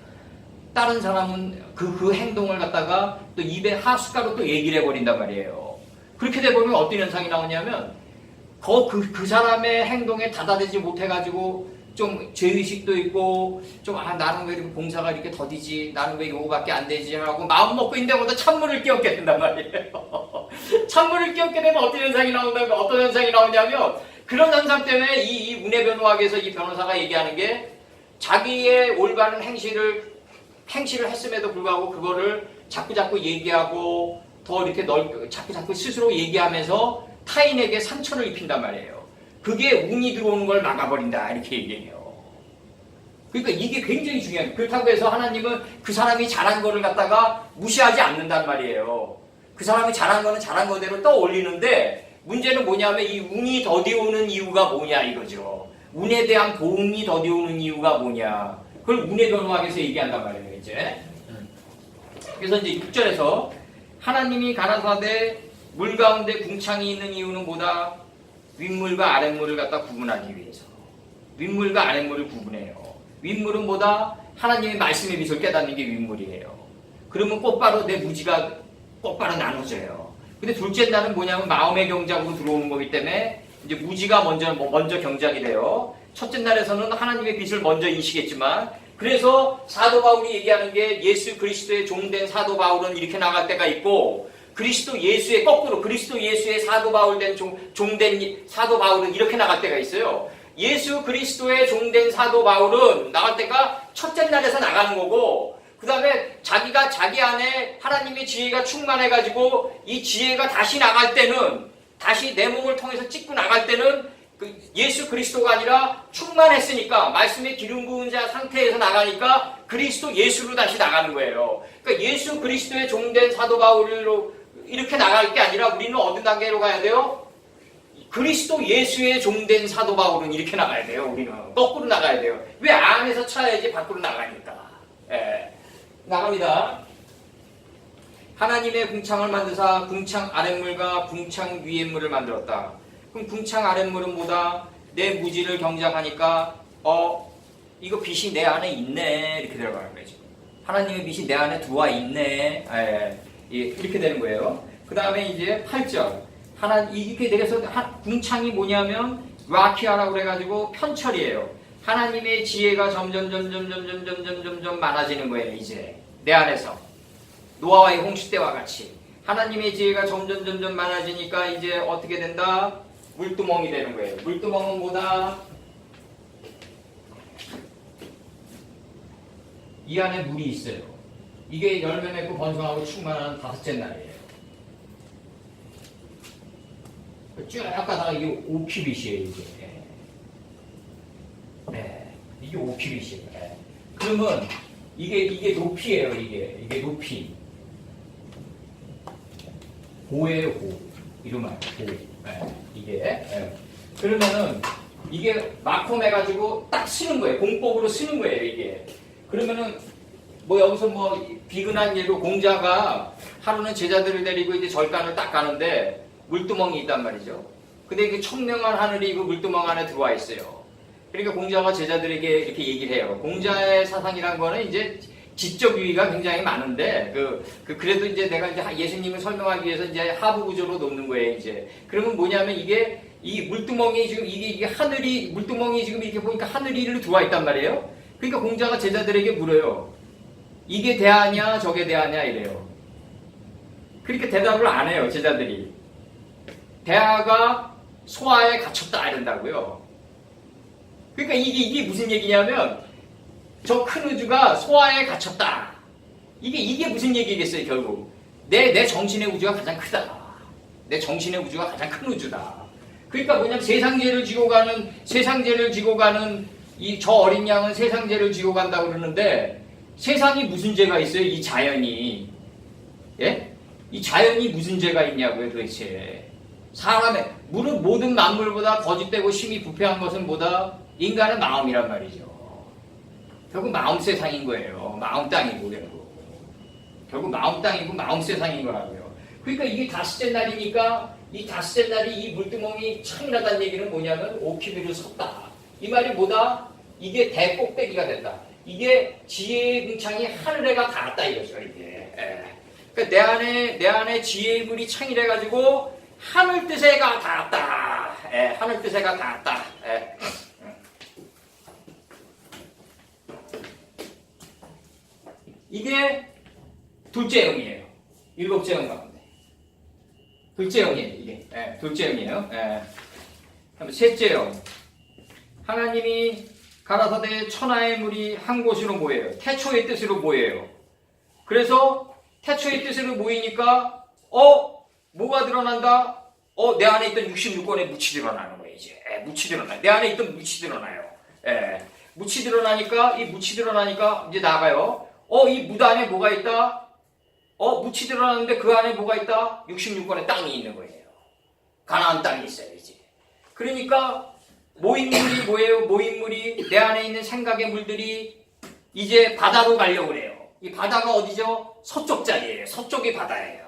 다른 사람은 그 행동을 갖다가 또 입에 하숟가락으로 또 얘기를 해버린단 말이에요. 그렇게 돼버리면 어떤 현상이 나오냐면 그 사람의 행동에 다다르지 못해가지고 좀 죄의식도 있고 좀 나는 왜 이렇게 봉사가 이렇게 더디지, 나는 왜 요거밖에 안 되지 하고 마음 먹고 있는데 보다 찬물을 끼얹게 된단 말이에요. 찬물을 끼얹게 되면 어떤 현상이 나오냐면 그런 현상 때문에 이 운의 변호학에서 이 변호사가 얘기하는 게 자기의 올바른 행실을 했음에도 불구하고 그거를 자꾸 얘기하고 더 이렇게 자꾸 스스로 얘기하면서 타인에게 상처를 입힌단 말이에요. 그게 운이 들어오는 걸 막아버린다 이렇게 얘기해요. 그러니까 이게 굉장히 중요해요. 그렇다고 해서 하나님은 그 사람이 잘한 거를 갖다가 무시하지 않는단 말이에요. 그 사람이 잘한 거는 잘한 거대로 떠올리는데 문제는 뭐냐면 이 운이 더디 오는 이유가 뭐냐 이거죠. 운에 대한 도움이 더디 오는 이유가 뭐냐. 그걸 운의 변호학에서 얘기한단 말이에요. 이제. 그래서 이제 6절에서 하나님이 가라사대 물 가운데 궁창이 있는 이유는 뭐다? 윗물과 아랫물을 갖다 구분하기 위해서. 윗물과 아랫물을 구분해요. 윗물은 뭐다? 하나님의 말씀의 빛을 깨닫는 게 윗물이에요. 그러면 곧바로 내 무지가 곧바로 나눠져요. 근데 둘째 날은 뭐냐면 마음의 경작으로 들어오는 거기 때문에 이제 무지가 먼저 경작이 돼요. 첫째 날에서는 하나님의 빛을 먼저 인식했지만 그래서 사도 바울이 얘기하는 게 예수 그리스도의 종된 사도 바울은 이렇게 나갈 때가 있고 그리스도 예수의 사도 바울 된 종된 사도 바울은 이렇게 나갈 때가 있어요. 예수 그리스도의 종된 사도 바울은 나갈 때가 첫째 날에서 나가는 거고 그 다음에 자기가 자기 안에 하나님의 지혜가 충만해가지고 이 지혜가 다시 나갈 때는 다시 내 몸을 통해서 찍고 나갈 때는 그 예수 그리스도가 아니라 충만했으니까 말씀의 기름 부은 자 상태에서 나가니까 그리스도 예수로 다시 나가는 거예요. 그러니까 예수 그리스도의 종된 사도 바울로 이렇게 나갈 게 아니라 우리는 어느 단계로 가야 돼요? 그리스도 예수의 종된 사도 바울은 이렇게 나가야 돼요. 우리는 거꾸로 나가야 돼요. 왜 안에서 차야지 밖으로 나가니까. 나갑니다. 하나님의 궁창을 만드사 궁창 아랫물과 궁창 위의 물을 만들었다. 그럼 궁창 아랫물은 뭐다? 내 무지를 경작하니까 이거 빛이 내 안에 있네 이렇게 들어가는 거예요. 지금. 하나님의 빛이 내 안에 들어와 있네. 이렇게 되는 거예요. 그 다음에 이제 8절. 이렇게 되어서 궁창이 뭐냐면 와키아라고 그래가지고 편철이에요. 하나님의 지혜가 점점 많아지는 거예요. 이제 내 안에서 노아와의 홍수 때와 같이 하나님의 지혜가 점점 많아지니까 이제 어떻게 된다? 물두멍이 되는 거예요. 물두멍은 뭐다? 이 안에 물이 있어요. 이게 열매 맺고 번성하고 충만한 다섯째 날이에요. 쭉 가다가 이게 5큐빗이에요. 이게 5큐빗이에요. 그러면 이게 높이에요. 이게 높이. 고예요, 고. 이름은 고. 이게. 그러면은 이게 마콤해가지고 딱 쓰는 거예요. 공법으로 쓰는 거예요. 이게. 그러면은 여기서 비근한 예로 공자가 하루는 제자들을 데리고 이제 절간을 딱 가는데 물두멍이 있단 말이죠. 근데 이게 청명한 하늘이 그 물두멍 안에 들어와 있어요. 그러니까 공자가 제자들에게 이렇게 얘기를 해요. 공자의 사상이란 거는 이제 지적 유의가 굉장히 많은데 그래도 이제 내가 이제 예수님을 설명하기 위해서 이제 하부 구조로 놓는 거예요. 이제 그러면 뭐냐면 이게 이 물두멍이 지금 이게 하늘이 물두멍이 지금 이렇게 보니까 하늘이 들어와 있단 말이에요. 그러니까 공자가 제자들에게 물어요. 이게 대하냐 저게 대하냐 이래요. 그렇게 대답을 안 해요 제자들이. 대하가 소아에 갇혔다 이런다고요. 그러니까 이게 무슨 얘기냐면 저 큰 우주가 소아에 갇혔다. 이게 무슨 얘기겠어요 결국. 내 정신의 우주가 가장 크다. 내 정신의 우주가 가장 큰 우주다. 그러니까 뭐냐면 세상죄를 지고 가는 이 저 어린 양은 세상죄를 지고 간다고 그러는데 세상이 무슨 죄가 있어요? 이 자연이. 예? 이 자연이 무슨 죄가 있냐고요 도대체. 사람의 모든 만물보다 거짓되고 심히 부패한 것은 뭐다? 인간의 마음이란 말이죠. 결국 마음 세상인 거예요. 마음 땅이고 결국 마음 땅이고 마음 세상인 거라고요. 그러니까 이게 다섯째 날이니까 이 다섯째 날이 이 물두멍이 창이라다는 얘기는 뭐냐면 오키비를 섰다. 이 말이 뭐다? 이게 대꼭대기가 된다. 이게 지혜의 궁창이 하늘에가 닿았다 이거죠. 이게. 그러니까 내 안에 지혜의 불이 창이래 가지고 하늘 뜻에가 닿았다. 하늘 뜻에가 닿았다. 이게 둘째 영이에요. 일곱째 영 가운데. 둘째 영이에요, 이게. 둘째 영이에요. 셋째 영. 하나님이 가라사대 천하의 물이 한 곳으로 모여요. 태초의 뜻으로 모여요. 그래서 태초의 뜻으로 모이니까, 뭐가 드러난다? 내 안에 있던 66권의 묻이 드러나는 거예요, 이제. 묻이 드러나요. 내 안에 있던 묻이 드러나요. 묻이 드러나니까, 이제 나가요. 이 묻 안에 뭐가 있다? 묻이 드러나는데 그 안에 뭐가 있다? 66권의 땅이 있는 거예요. 가나안 땅이 있어요, 이제. 그러니까, 모인물이 뭐예요? 모인물이 내 안에 있는 생각의 물들이 이제 바다로 가려고 그래요. 이 바다가 어디죠? 서쪽 자리예요. 서쪽이 바다예요.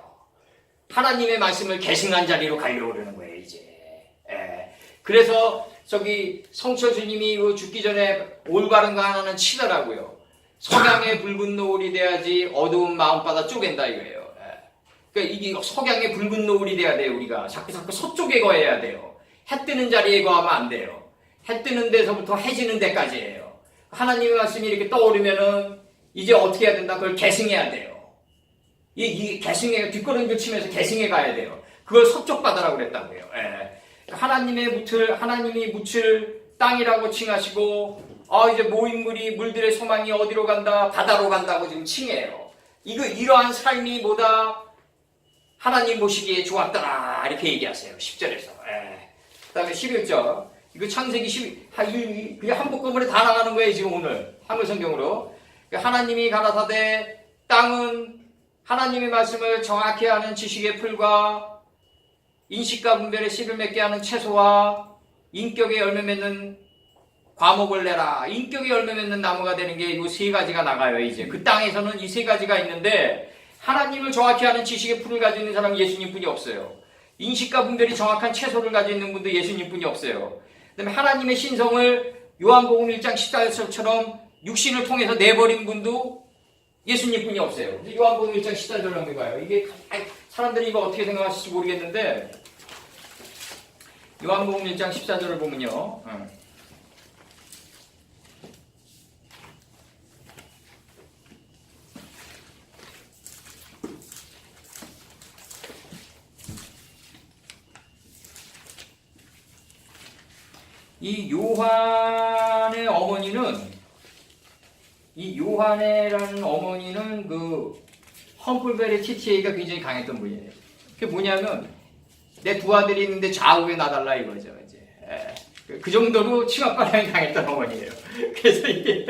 하나님의 말씀을 계승한 자리로 가려고 그러는 거예요, 이제. 그래서 저기 성철 주님이 죽기 전에 올바른 거 하나는 치더라고요. 석양의 붉은 노을이 돼야지 어두운 마음바다 쪼갠다 이거예요. 그러니까 이게 석양의 붉은 노을이 돼야 돼요. 우리가 자꾸 서쪽에 거해야 돼요. 해 뜨는 자리에 거하면 안 돼요. 해 뜨는 데서부터 해 지는 데까지예요. 하나님의 말씀이 이렇게 떠오르면은 이제 어떻게 해야 된다? 그걸 계승해야 돼요. 이 계승해 뒷걸음질 치면서 계승해 가야 돼요. 그걸 서쪽 바다라고 그랬다고요. 하나님이 묻힐 땅이라고 칭하시고 이제 모인물이 물들의 소망이 어디로 간다? 바다로 간다고 지금 칭해요. 이러한 삶이 뭐다? 하나님 보시기에 좋았더라 이렇게 얘기하세요. 10절에서. 그 다음에 11절 이거 창세기 그게 한복건물에 다 나가는 거예요 지금 오늘 한글성경으로. 하나님이 가라사대 땅은 하나님의 말씀을 정확히 하는 지식의 풀과 인식과 분별의 씨를 맺게 하는 채소와 인격의 열매 맺는 과목을 내라. 인격의 열매 맺는 나무가 되는 게 이 세 가지가 나가요. 이제 그 땅에서는 이 세 가지가 있는데 하나님을 정확히 하는 지식의 풀을 가지고 있는 사람은 예수님뿐이 없어요. 인식과 분별이 정확한 채소를 가지고 있는 분도 예수님뿐이 없어요. 그다음에 하나님의 신성을 요한복음 1장 14절처럼 육신을 통해서 내버린 분도 예수님뿐이 없어요. 요한복음 1장 14절을 한번 봐요. 이게 사람들이 이거 어떻게 생각하실지 모르겠는데 요한복음 1장 14절을 보면요. 이 요한이라는 어머니는 그 험플베리 TTA가 굉장히 강했던 분이에요. 그게 뭐냐면 내 두 아들이 있는데 좌우에 놔달라 이거죠. 이제 그 정도로 치맛바람이 강했던 어머니예요. 그래서 이게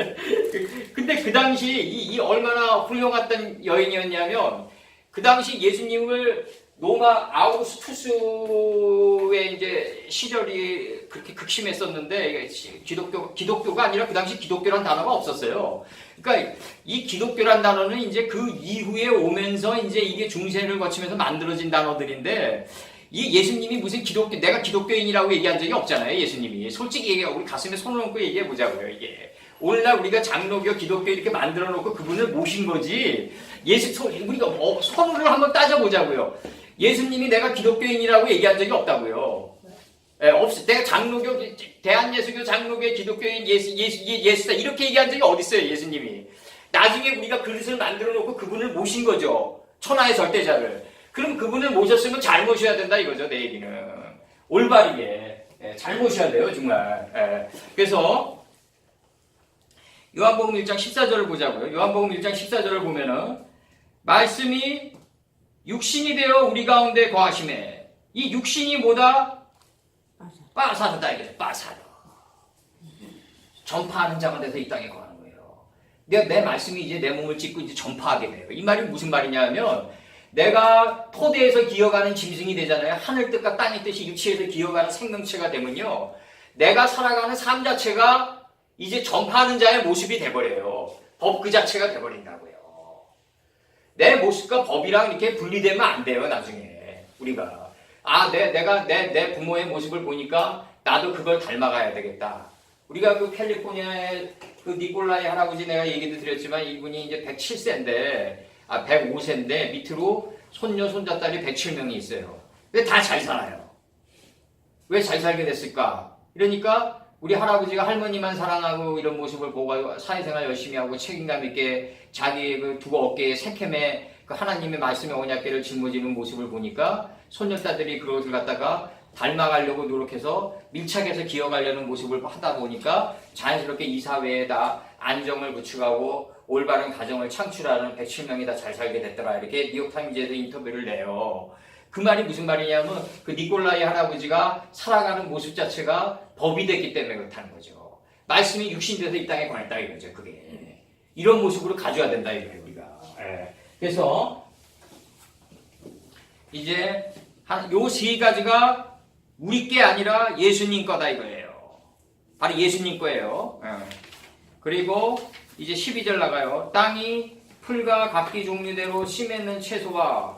근데 그 당시 이 얼마나 훌륭했던 여인이었냐면 그 당시 예수님을 로마 아우구스투스의 이제 시절이 그렇게 극심했었는데 기독교가 아니라 그 당시 기독교란 단어가 없었어요. 그러니까 이 기독교란 단어는 이제 그 이후에 오면서 이제 이게 중세를 거치면서 만들어진 단어들인데 이 예수님이 무슨 내가 기독교인이라고 얘기한 적이 없잖아요. 예수님이 솔직히 얘기하고 우리 가슴에 손을 얹고 얘기해 보자고요. 이게 오늘날 우리가 장로교, 기독교 이렇게 만들어 놓고 그분을 모신 거지. 우리가 선우를 한번 따져보자고요. 예수님이 내가 기독교인이라고 얘기한 적이 없다고요. 내가 장로교, 대한예수교 장로교의 기독교인 예수다 이렇게 얘기한 적이 어디 있어요, 예수님이. 나중에 우리가 그릇을 만들어 놓고 그분을 모신 거죠. 천하의 절대자를. 그럼 그분을 모셨으면 잘 모셔야 된다 이거죠. 내 얘기는. 올바르게. 잘 모셔야 돼요. 정말. 그래서 요한복음 1장 14절을 보자고요. 요한복음 1장 14절을 보면은 말씀이 육신이 되어 우리 가운데 거하심에 이 육신이 뭐다? 빠사르다 이게 빠사르. 전파하는 자가 돼서 이 땅에 거하는 거예요. 내 말씀이 이제 내 몸을 찢고 이제 전파하게 돼요. 이 말이 무슨 말이냐면 내가 토대에서 기어가는 짐승이 되잖아요. 하늘 뜻과 땅의 뜻이 육체에서 기어가는 생명체가 되면요. 내가 살아가는 삶 자체가 이제 전파하는 자의 모습이 돼버려요. 법 그 자체가 돼버린다고요. 내 모습과 법이랑 이렇게 분리되면 안 돼요. 나중에 우리가 내가 내 부모의 모습을 보니까 나도 그걸 닮아가야 되겠다. 우리가 그 캘리포니아의 그 니콜라이 할아버지 내가 얘기도 드렸지만 이분이 이제 107세인데 105세인데 밑으로 손녀 손자딸이 107명이 있어요. 근데 다 잘 살아요. 왜 잘 살게 됐을까? 이러니까 우리 할아버지가 할머니만 사랑하고 이런 모습을 보고 사회생활 열심히 하고 책임감 있게 자기 그 두 어깨에 새캠에 그 하나님의 말씀의 언약궤를 짊어지는 모습을 보니까 손녀딸들이 그것을 갖다가 닮아가려고 노력해서 밀착해서 기어가려는 모습을 하다 보니까 자연스럽게 이 사회에다 안정을 구축하고 올바른 가정을 창출하는 107명이 다 잘 살게 됐더라. 이렇게 뉴욕타임즈에서 인터뷰를 내요. 그 말이 무슨 말이냐면 그 니콜라이 할아버지가 살아가는 모습 자체가 법이 됐기 때문에 그렇다는 거죠. 말씀이 육신돼서 이 땅에 관했다 이거죠. 그게 이런 모습으로 가져야 된다 이거예요. 우리가. 그래서 이제 요 세 가지가 우리 게 아니라 예수님 거다 이거예요. 바로 예수님 거예요. 그리고 이제 12절 나가요. 땅이 풀과 각기 종류대로 씨 맺는 채소와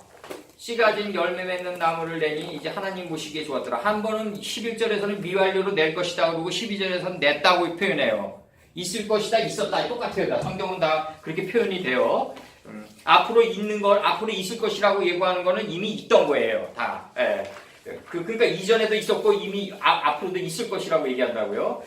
씨 가진 열매 맺는 나무를 내니 이제 하나님 보시기에 좋았더라. 한 번은 11절에서는 미완료로 낼 것이다 그러고 12절에서는 냈다고 표현해요. 있을 것이다 있었다 똑같아요. 성경은 다 그렇게 표현이 돼요. 앞으로 있는 걸 앞으로 있을 것이라고 예고하는 거는 이미 있던 거예요. 다. 그러니까 이전에도 있었고 이미 앞으로도 있을 것이라고 얘기한다고요.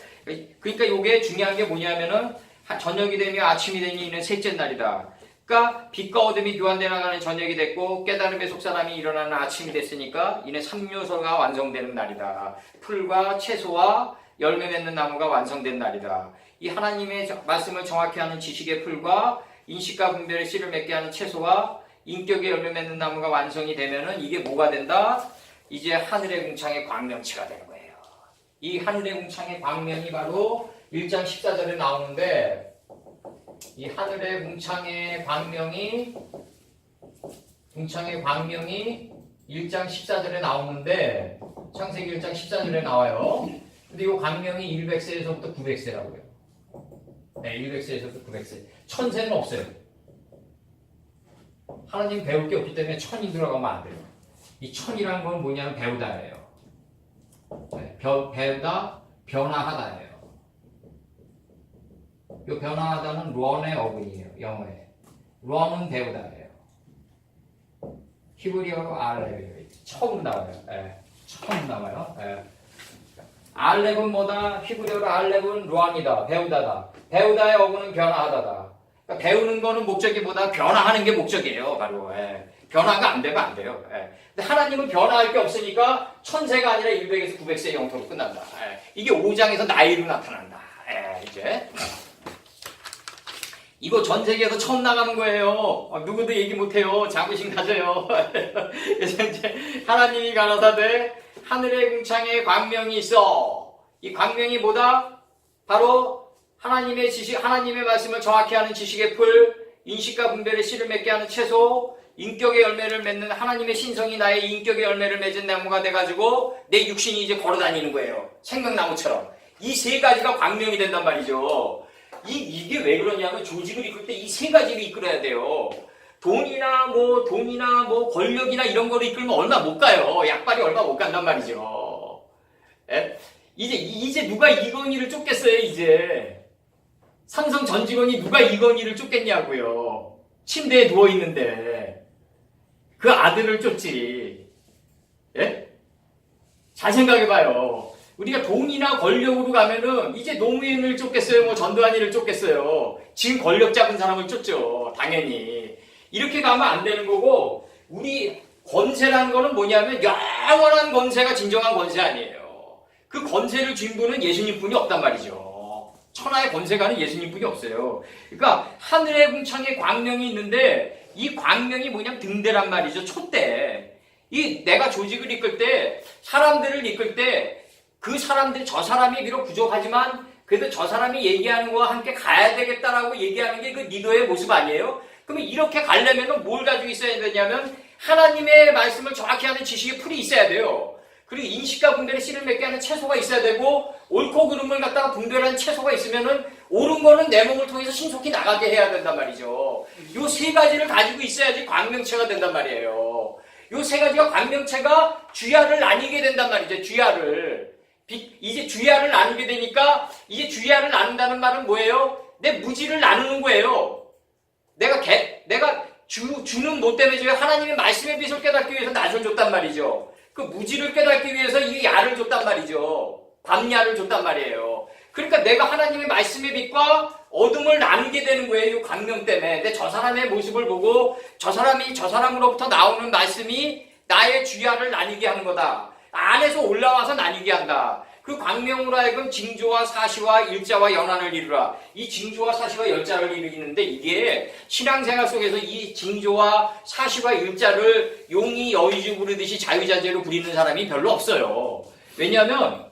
그러니까 이게 중요한 게 뭐냐면은 저녁이 되며 아침이 되니 이는 셋째 날이다. 그러니까 빛과 어둠이 교환돼 나가는 저녁이 됐고 깨달음의 속사람이 일어나는 아침이 됐으니까 이는 3요소가 완성되는 날이다. 풀과 채소와 열매 맺는 나무가 완성된 날이다. 이 하나님의 말씀을 정확히 하는 지식의 풀과 인식과 분별의 씨를 맺게 하는 채소와 인격의 열매 맺는 나무가 완성이 되면은 이게 뭐가 된다? 이제 하늘의 궁창의 광명체가 되는 거예요. 이 하늘의 궁창의 광명이 바로 1장 14절에 나오는데 이 하늘의 궁창의 광명이 1장 14절에 나오는데 창세기 1장 14절에 나와요. 근데 이 광명이 100세에서부터 900세라고요. 네, 100세에서부터 900세. 천세는 없어요. 하나님 배울 게 없기 때문에 천이 들어가면 안 돼요. 이 천이라는 건 뭐냐면 배우다예요. 네, 배우다, 변화하다예요. 이 변화하다는 런의 어근이에요. 영어에. 런은 배우다예요. 히브리어로 알렙이에요. 처음 나와요. 처음 나와요. 알렙은 뭐다? 히브리어로 알렙은 런이다. 배우다다. 배우다의 어근은 변화하다다. 그러니까 배우는 거는 목적이 뭐다? 변화하는 게 목적이에요. 바로. 변화가 안 되면 안 돼요. 근데 하나님은 변화할 게 없으니까 천세가 아니라 100에서 900세의 영토로 끝난다. 이게 5장에서 나이로 나타난다. 이제. 이거 전 세계에서 처음 나가는 거예요. 누구도 얘기 못해요. 자부심 가져요. 그래서 이제 하나님이 가라사대 하늘의 궁창에 광명이 있어. 이 광명이 뭐다? 바로 하나님의 지식, 하나님의 말씀을 정확히 하는 지식의 풀, 인식과 분별의 씨를 맺게 하는 채소, 인격의 열매를 맺는 하나님의 신성이 나의 인격의 열매를 맺은 나무가 돼가지고 내 육신이 이제 걸어다니는 거예요. 생명나무처럼. 이 세 가지가 광명이 된단 말이죠. 이게 왜 그러냐면 조직을 이끌 때 이 세 가지를 이끌어야 돼요. 돈이나 권력이나 이런 거를 이끌면 얼마 못 가요. 약발이 얼마 못 간단 말이죠. 이제 누가 이건희를 쫓겠어요, 이제. 삼성 전 직원이 누가 이건희를 쫓겠냐고요. 침대에 누워있는데. 그 아들을 쫓지. 잘 생각해봐요. 우리가 돈이나 권력으로 가면은 이제 노무현을 쫓겠어요? 뭐 전두환이를 쫓겠어요? 지금 권력 잡은 사람을 쫓죠. 당연히. 이렇게 가면 안 되는 거고, 우리 권세라는 거는 뭐냐면 영원한 권세가 진정한 권세 아니에요. 그 권세를 쥔 분은 예수님뿐이 없단 말이죠. 천하의 권세가는 예수님뿐이 없어요. 그러니까 하늘의 궁창에 광명이 있는데 이 광명이 뭐냐면 등대란 말이죠. 촛대. 이 내가 조직을 이끌 때, 사람들을 이끌 때 그 사람들이, 저 사람이 비록 부족하지만 그래도 저 사람이 얘기하는 거와 함께 가야 되겠다라고 얘기하는 게 그 리더의 모습 아니에요? 그러면 이렇게 가려면 뭘 가지고 있어야 되냐면 하나님의 말씀을 정확히 하는 지식의 풀이 있어야 돼요. 그리고 인식과 분별의 씨를 맺게 하는 채소가 있어야 되고, 옳고 그름을 갖다가 분별하는 채소가 있으면은 옳은 거는 내 몸을 통해서 신속히 나가게 해야 된단 말이죠. 요 세 가지를 가지고 있어야지 광명체가 된단 말이에요. 요 세 가지가 광명체가 주야를 나뉘게 된단 말이죠. 주야를. 이제 주야를 나누게 되니까, 이제 주야를 나눈다는 말은 뭐예요? 내 무지를 나누는 거예요. 내가 주는 뭐 때문에 줘요? 하나님의 말씀의 빛을 깨닫기 위해서 낯을 줬단 말이죠. 그 무지를 깨닫기 위해서 이 야를 줬단 말이죠. 밤야를 줬단 말이에요. 그러니까 내가 하나님의 말씀의 빛과 어둠을 나누게 되는 거예요. 이 광명 때문에. 근데 저 사람의 모습을 보고 저 사람으로부터 나오는 말씀이 나의 주야를 나뉘게 하는 거다. 안에서 올라와서 나뉘게 한다. 그 광명으로 하여금 징조와 사시와 일자와 연한을 이루라. 이 징조와 사시와 열자를 이루는데, 이게 신앙생활 속에서 이 징조와 사시와 일자를 용이 여의주 부르듯이 자유자재로 부리는 사람이 별로 없어요. 왜냐하면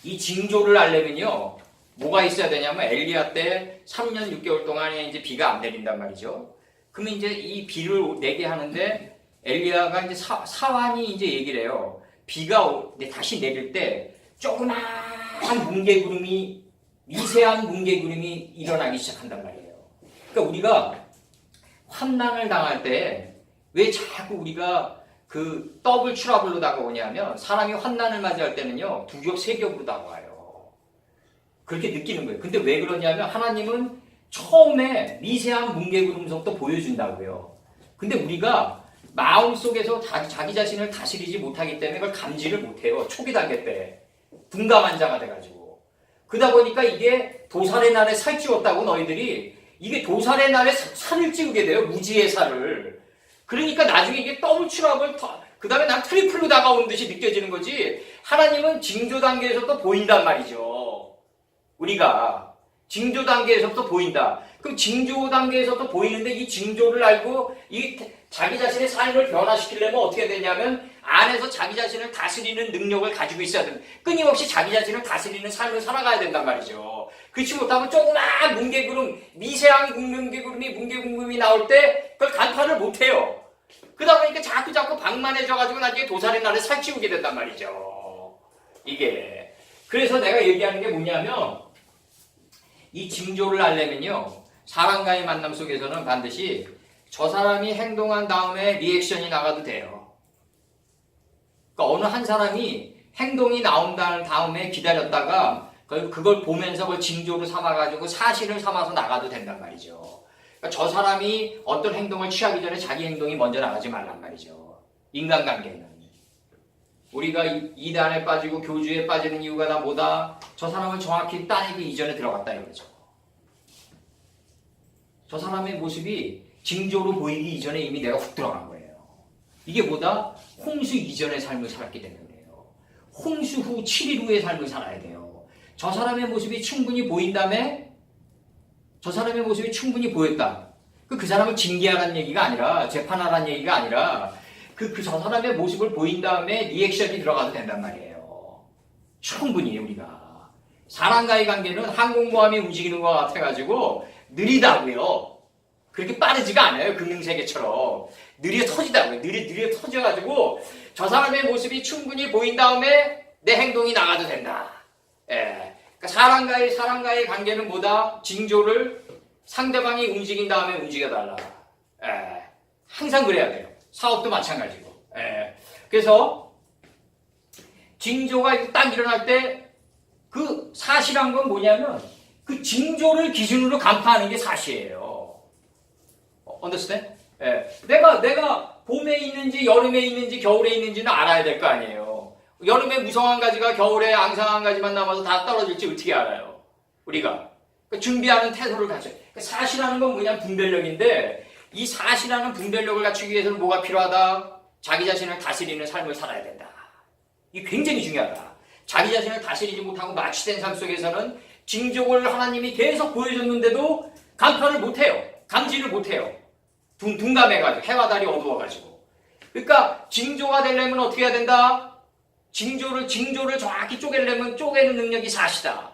이 징조를 알려면요, 뭐가 있어야 되냐면 엘리야 때 3년 6개월 동안에 이제 비가 안 내린단 말이죠. 그러면 이제 이 비를 내게 하는데, 엘리야가 이제 사환이 이제 얘기를 해요. 비가 다시 내릴 때 조그마한 뭉게구름이, 미세한 뭉게구름이 일어나기 시작한단 말이에요. 그러니까 우리가 환난을 당할 때 왜 자꾸 우리가 그 더블 트러블로 다가오냐면, 사람이 환난을 맞이할 때는요, 두 겹, 세 겹으로 다가와요. 그렇게 느끼는 거예요. 근데 왜 그러냐면 하나님은 처음에 미세한 뭉게구름부터 보여준다고요. 근데 우리가 마음속에서 자기 자신을 다스리지 못하기 때문에 그걸 감지를 못해요. 초기 단계 때. 둔감한 자가 돼가지고. 그러다 보니까 이게 도살의 날에 살찌웠다고 너희들이, 이게 도살의 날에 살을 찌우게 돼요. 무지의 살을. 그러니까 나중에 이게 더블 트러블, 그 다음에 난 트리플로 다가오는 듯이 느껴지는 거지. 하나님은 징조 단계에서부터 보인단 말이죠. 우리가 징조 단계에서부터 보인다. 그럼 징조 단계에서부터 보이는데, 이 징조를 알고 이 자기 자신의 삶을 변화시키려면 어떻게 되냐면, 안에서 자기 자신을 다스리는 능력을 가지고 있어야 됩니다. 끊임없이 자기 자신을 다스리는 삶을 살아가야 된단 말이죠. 그렇지 못하면 조그만 뭉게구름, 미세한 뭉게구름이 나올 때 그걸 간파를 못해요. 그러다 보니까 자꾸 방만해져가지고 나중에 도살의 날에 살찌우게 된단 말이죠. 이게. 그래서 내가 얘기하는 게 뭐냐면, 이 징조를 알려면요, 사람과의 만남 속에서는 반드시 저 사람이 행동한 다음에 리액션이 나가도 돼요. 그러니까 어느 한 사람이 행동이 나온 다음에 기다렸다가 그걸 보면서 그걸 징조로 삼아가지고 사실을 삼아서 나가도 된단 말이죠. 그러니까 저 사람이 어떤 행동을 취하기 전에 자기 행동이 먼저 나가지 말란 말이죠. 인간관계는. 우리가 이단에 빠지고 교주에 빠지는 이유가 다 뭐다? 저 사람을 정확히 따내기 이전에 들어갔다 이거죠. 저 사람의 모습이 징조로 보이기 이전에 이미 내가 훅 들어간 거예요. 이게 뭐다? 홍수 이전의 삶을 살았기 때문에 그래요. 홍수 후 7일 후의 삶을 살아야 돼요. 저 사람의 모습이 충분히 보인 다음에, 저 사람의 모습이 충분히 보였다. 그 사람을 징계하라는 얘기가 아니라, 재판하라는 얘기가 아니라, 저 사람의 모습을 보인 다음에 리액션이 들어가도 된단 말이에요. 충분히 우리가. 사람과의 관계는 항공모함이 움직이는 것 같아가지고 느리다고요. 그렇게 빠르지가 않아요. 금융세계처럼. 느려 터지다고요. 느려 터져가지고 저 사람의 모습이 충분히 보인 다음에 내 행동이 나가도 된다. 예. 그러니까 사람과의 관계는 뭐다? 징조를 상대방이 움직인 다음에 움직여달라. 예. 항상 그래야 돼요. 사업도 마찬가지고. 예. 그래서 징조가 딱 일어날 때 그 사실한 건 뭐냐면 그 징조를 기준으로 간파하는 게 사실이에요. understand? 예. 내가 봄에 있는지 여름에 있는지 겨울에 있는지는 알아야 될 거 아니에요. 여름에 무성한 가지가 겨울에 앙상한 가지만 남아서 다 떨어질지 어떻게 알아요? 우리가. 그러니까 준비하는 태도를 갖춰요. 그러니까 사실하는 건 뭐냐면 분별력인데 이 사실하는 분별력을 갖추기 위해서는 뭐가 필요하다? 자기 자신을 다스리는 삶을 살아야 된다. 이게 굉장히 중요하다. 자기 자신을 다스리지 못하고 마취된 삶 속에서는 징조를 하나님이 계속 보여줬는데도 간파를 못해요. 감지를 못해요. 둔감해가지고 해와 달이 어두워가지고. 그러니까 징조가 되려면 어떻게 해야 된다? 징조를 정확히 쪼개려면 쪼개는 능력이 사시다.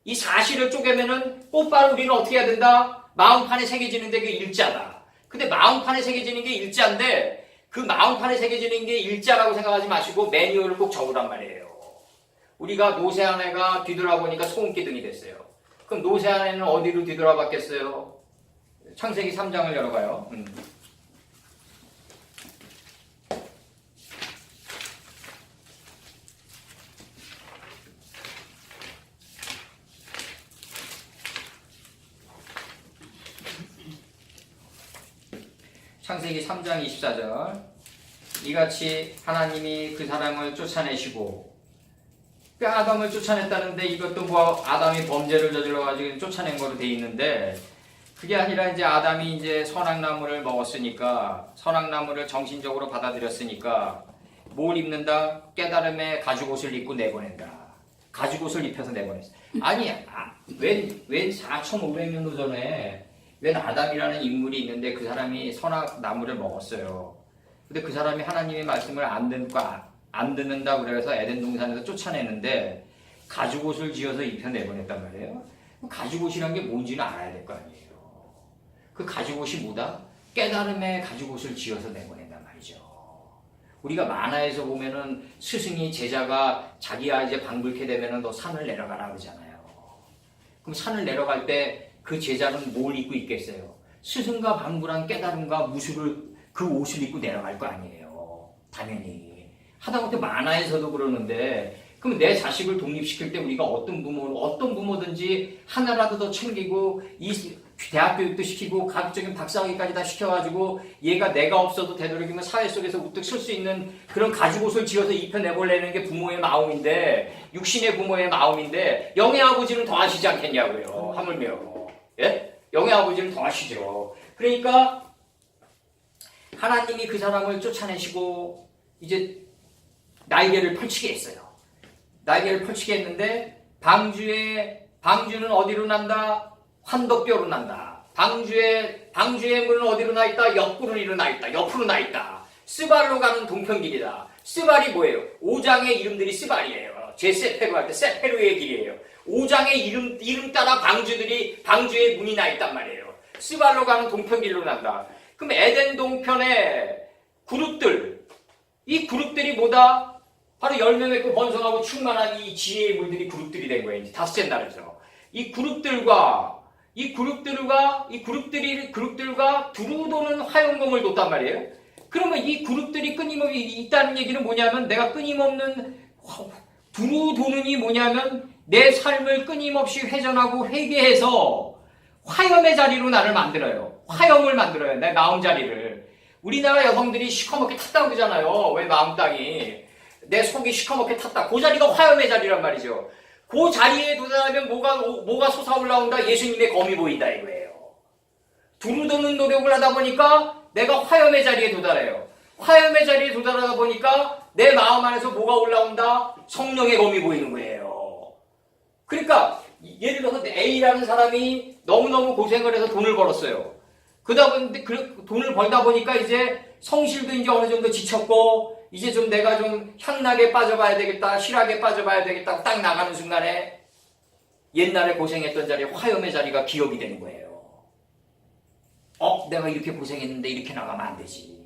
이 사실을 쪼개면은 곧바로 우리는 어떻게 해야 된다? 마음판에 새겨지는데 그게 일자다. 근데 마음판에 새겨지는 게 일자인데 그 마음판에 새겨지는 게 일자라고 생각하지 마시고 매뉴얼을 꼭 적으란 말이에요. 우리가 노쇠한 애가 뒤돌아보니까 소음기둥이 됐어요. 그럼 노쇠한 애는 어디로 뒤돌아봤겠어요? 창세기 3장을 열어봐요. 창세기 3장 24절. 이같이 하나님이 그 사람을 쫓아내시고, 그 아담을 쫓아냈다는데 이것도 뭐 아담이 범죄를 저질러가지고 쫓아낸 거로 돼 있는데, 그게 아니라 이제 아담이 이제 선악나무를 먹었으니까, 선악나무를 정신적으로 받아들였으니까 뭘 입는다? 깨달음의 가죽옷을 입고 내보낸다. 가죽옷을 입혀서 내보냈어. 아니, 웬 4,500년 전에 웬 아담이라는 인물이 있는데 그 사람이 선악나무를 먹었어요. 근데 그 사람이 하나님의 말씀을 안 듣는다 그래서 에덴 동산에서 쫓아내는데 가죽옷을 지어서 입혀 내보냈단 말이에요. 가죽옷이란 게 뭔지는 알아야 될 거 아니에요. 그 가죽옷이 뭐다? 깨달음의 가죽옷을 지어서 내보낸단 말이죠. 우리가 만화에서 보면은 스승이 제자가 자기가 이제 방불케 되면은 너 산을 내려가라 그러잖아요. 그럼 산을 내려갈 때 그 제자는 뭘 입고 있겠어요? 스승과 방불한 깨달음과 무술을 그 옷을 입고 내려갈 거 아니에요. 당연히. 하다못해 만화에서도 그러는데 그럼 내 자식을 독립시킬 때 우리가 어떤 부모든지 하나라도 더 챙기고 이 대학 교육도 시키고 가급적인 박사학위까지 다 시켜가지고 얘가 내가 없어도 되도록이면 사회 속에서 우뚝 설 수 있는 그런 가죽옷을 지어서 입혀내보려는 게 부모의 마음인데 육신의 부모의 마음인데 영의 아버지는 더 하시지 않겠냐고요. 하물며. 예? 영의 아버지는 더 하시죠. 그러니까 하나님이 그 사람을 쫓아내시고 이제 날개를 펼치게 했어요. 날개를 펼치게 했는데 방주는 어디로 난다? 환덕뼈로 난다. 방주의 문은 어디로 나 있다? 옆구로 나 있다. 옆으로 나 있다. 스발로 가는 동편길이다. 스발이 뭐예요? 5장의 이름들이 스발이에요. 제 세페루 할 때 세페루의 길이에요. 5장의 이름 따라 방주의 문이 나 있단 말이에요. 스발로 가는 동편길로 난다. 그럼 에덴 동편의 그룹들, 이 그룹들이 뭐다? 바로 열매 맺고 번성하고 충만한 이 지혜의 물들이 그룹들이 된 거예요. 이제 다섯째 날에서. 이 그룹들과 두루도는 화용검을 뒀단 말이에요. 그러면 이 그룹들이 끊임없이 있다는 얘기는 뭐냐면 내가 끊임없는 두루도는이 뭐냐면 내 삶을 끊임없이 회전하고 회개해서 화염의 자리로 나를 만들어요. 화염을 만들어요. 내 마음 자리를. 우리나라 여성들이 시커멓게 탔다고 그러잖아요. 왜 마음 땅이. 내 속이 시커멓게 탔다. 그 자리가 화염의 자리란 말이죠. 그 자리에 도달하면 뭐가 솟아올라온다? 예수님의 검이 보인다 이거예요. 두루도는 노력을 하다 보니까 내가 화염의 자리에 도달해요. 화염의 자리에 도달하다 보니까 내 마음 안에서 뭐가 올라온다? 성령의 검이 보이는 거예요. 그러니까 예를 들어서 A라는 사람이 너무너무 고생을 해서 돈을 벌었어요. 그러다 보니 돈을 벌다 보니까 이제 성실도 이제 어느 정도 지쳤고 이제 좀 내가 좀 향락에 빠져봐야 되겠다, 실학에 빠져봐야 되겠다 딱 나가는 순간에 옛날에 고생했던 자리에 화염의 자리가 기억이 되는 거예요. 내가 이렇게 고생했는데 이렇게 나가면 안 되지.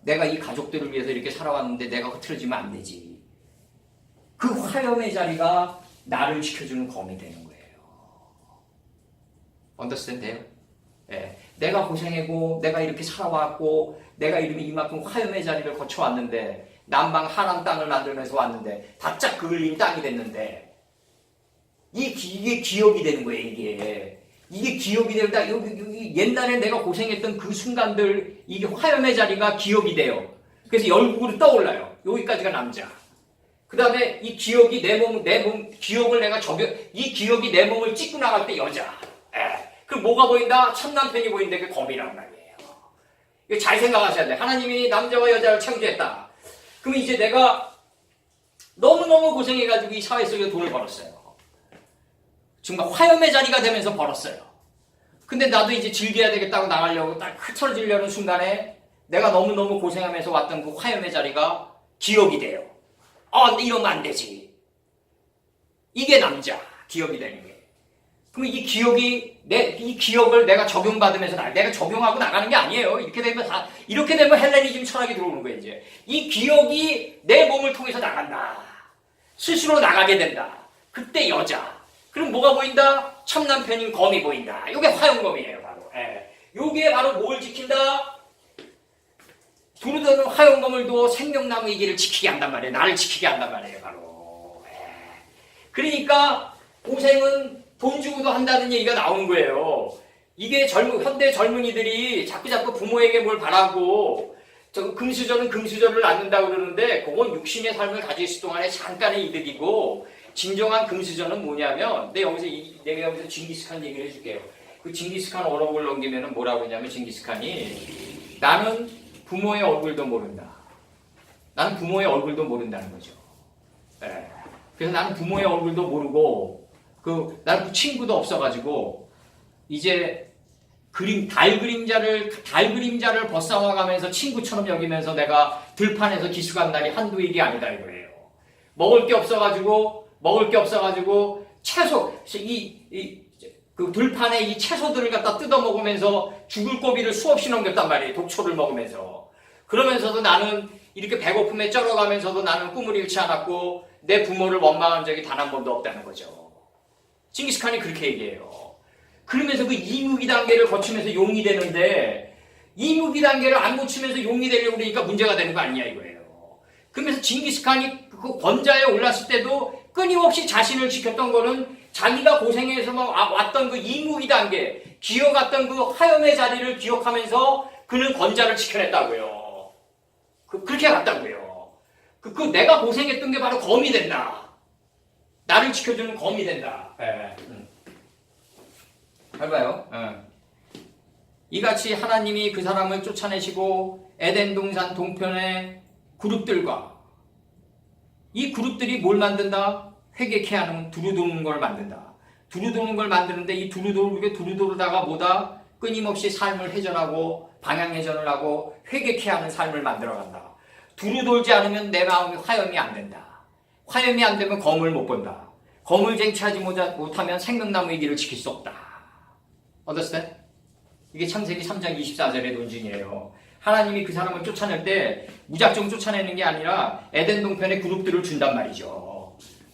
내가 이 가족들을 위해서 이렇게 살아왔는데 내가 흐트러지면 안 되지. 그 화염의 자리가 나를 지켜주는 검이 되는 거예요. 언더스탠드 돼요? 예. 내가 고생하고 내가 이렇게 살아왔고 내가 이만큼 화염의 자리를 거쳐왔는데 남방 하남 땅을 만들면서 왔는데 바짝 그을린 땅이 됐는데 이게 기억이 되는 거예요. 이게 기억이 된다. 여기 옛날에 내가 고생했던 그 순간들 이게 화염의 자리가 기억이 돼요. 그래서 열국으로 떠올라요. 여기까지가 남자. 그 다음에 이 기억이 기억을 내가 이 기억이 내 몸을 찍고 나갈 때 여자. 예. 그럼 뭐가 보인다? 참 남편이 보이는데 그게 검이란 말이에요. 이거 잘 생각하셔야 돼. 하나님이 남자와 여자를 창조했다. 그러면 이제 내가 너무너무 고생해가지고 이 사회 속에 돈을 벌었어요. 정말 화염의 자리가 되면서 벌었어요. 근데 나도 이제 즐겨야 되겠다고 나가려고 딱 흐트러지려는 순간에 내가 너무너무 고생하면서 왔던 그 화염의 자리가 기억이 돼요. 이러면 안 되지. 이게 남자, 기억이 되는 게. 그럼 이 기억을 내가 적용받으면서 내가 적용하고 나가는 게 아니에요. 이렇게 되면 헬레니즘 철학이 들어오는 거예요, 이제. 이 기억이 내 몸을 통해서 나간다. 스스로 나가게 된다. 그때 여자. 그럼 뭐가 보인다? 참 남편인 검이 보인다. 이게 화염검이에요, 바로. 예. 요게 바로 뭘 지킨다? 두루두루 화염검을 두어 생명나무 이기를 지키게 한단 말이에요. 나를 지키게 한단 말이에요, 바로. 예. 그러니까 고생은 돈 주고도 한다는 얘기가 나오는 거예요. 이게 현대 젊은이들이 자꾸 부모에게 뭘 바라고 금수저는 금수저를 낳는다고 그러는데 그건 육신의 삶을 가지고 있을 동안에 잠깐의 이득이고 진정한 금수저는 뭐냐면 내가 여기서 징기스칸 얘기를 해줄게요. 그 징기스칸 어록을 넘기면 뭐라고 했냐면 징기스칸이 나는 부모의 얼굴도 모른다. 나는 부모의 얼굴도 모른다는 거죠. 네. 그래서 나는 부모의 얼굴도 모르고 나는 친구도 없어가지고 이제 달 그림자를 벗삼아가면서 친구처럼 여기면서 내가 들판에서 기수간 날이 한두일이 아니다 이거예요. 먹을 게 없어가지고 채소 그 들판에 이 채소들을 갖다 뜯어 먹으면서 죽을 고비를 수없이 넘겼단 말이에요. 독초를 먹으면서. 그러면서도 나는 이렇게 배고픔에 쩔어가면서도 나는 꿈을 잃지 않았고 내 부모를 원망한 적이 단 한 번도 없다는 거죠. 징기스칸이 그렇게 얘기해요. 그러면서 그 이무기 단계를 거치면서 용이 되는데 이무기 단계를 안 거치면서 용이 되려고 그러니까 문제가 되는 거 아니냐 이거예요. 그러면서 징기스칸이 그 권좌에 올랐을 때도 끊임없이 자신을 지켰던 거는 자기가 고생해서 왔던 그 이무기 단계, 기어갔던 그 화염의 자리를 기억하면서 그는 권좌를 지켜냈다고요. 그렇게 갔다고요. 내가 고생했던 게 바로 검이 된다. 나를 지켜주는 검이 된다. 잘 봐요. 이같이 하나님이 그 사람을 쫓아내시고 에덴 동산 동편의 그룹들과 이 그룹들이 뭘 만든다? 회개케 하는 두루도는 걸 만든다. 두루도는 걸 만드는데 이 두루도르다가 뭐다? 끊임없이 삶을 회전하고 방향회전을 하고 회개케 하는 삶을 만들어간다. 두루돌지 않으면 내 마음이 화염이 안 된다. 화염이 안 되면 검을 못 본다. 검을 쟁취하지 못하면 생명나무의 길을 지킬 수 없다. Understand? 이게 창세기 3장 24절의 논증이에요. 하나님이 그 사람을 쫓아낼 때 무작정 쫓아내는 게 아니라 에덴 동편의 그룹들을 준단 말이죠.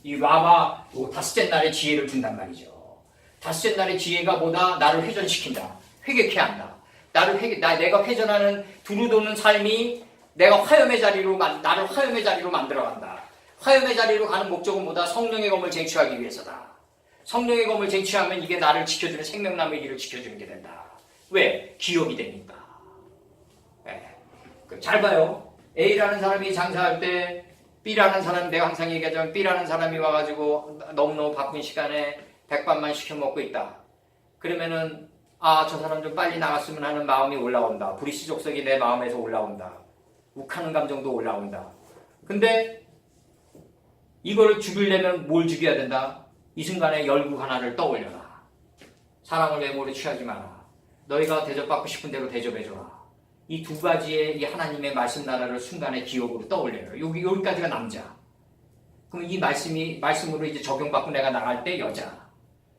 이 라마 다섯째 날의 지혜를 준단 말이죠. 다섯째 날의 지혜가 뭐다? 나를 회전시킨다. 회개케 한다. 내가 회전하는 두루도는 삶이 나를 화염의 자리로 만들어간다. 화염의 자리로 가는 목적은 뭐다? 성령의 검을 쟁취하기 위해서다. 성령의 검을 쟁취하면 이게 나를 지켜주는 생명나무의 길을 지켜주는 게 된다. 왜? 기억이 되니까. 네. 잘 봐요. A라는 사람이 장사할 때 B라는 사람이, 내가 항상 얘기하자면 B라는 사람이 와가지고 너무너무 바쁜 시간에 백반만 시켜 먹고 있다. 그러면은 저 사람 좀 빨리 나갔으면 하는 마음이 올라온다. 불의시족성이 내 마음에서 올라온다. 욱하는 감정도 올라온다. 근데 이거를 죽이려면 뭘 죽여야 된다? 이 순간에 열국 하나를 떠올려라. 사랑을 외모로 취하지 마라. 너희가 대접받고 싶은 대로 대접해줘라. 이 두 가지의 이 하나님의 말씀 나라를 순간에 기억으로 떠올려요. 여기까지가 남자. 그럼 이 말씀으로 이제 적용받고 내가 나갈 때 여자.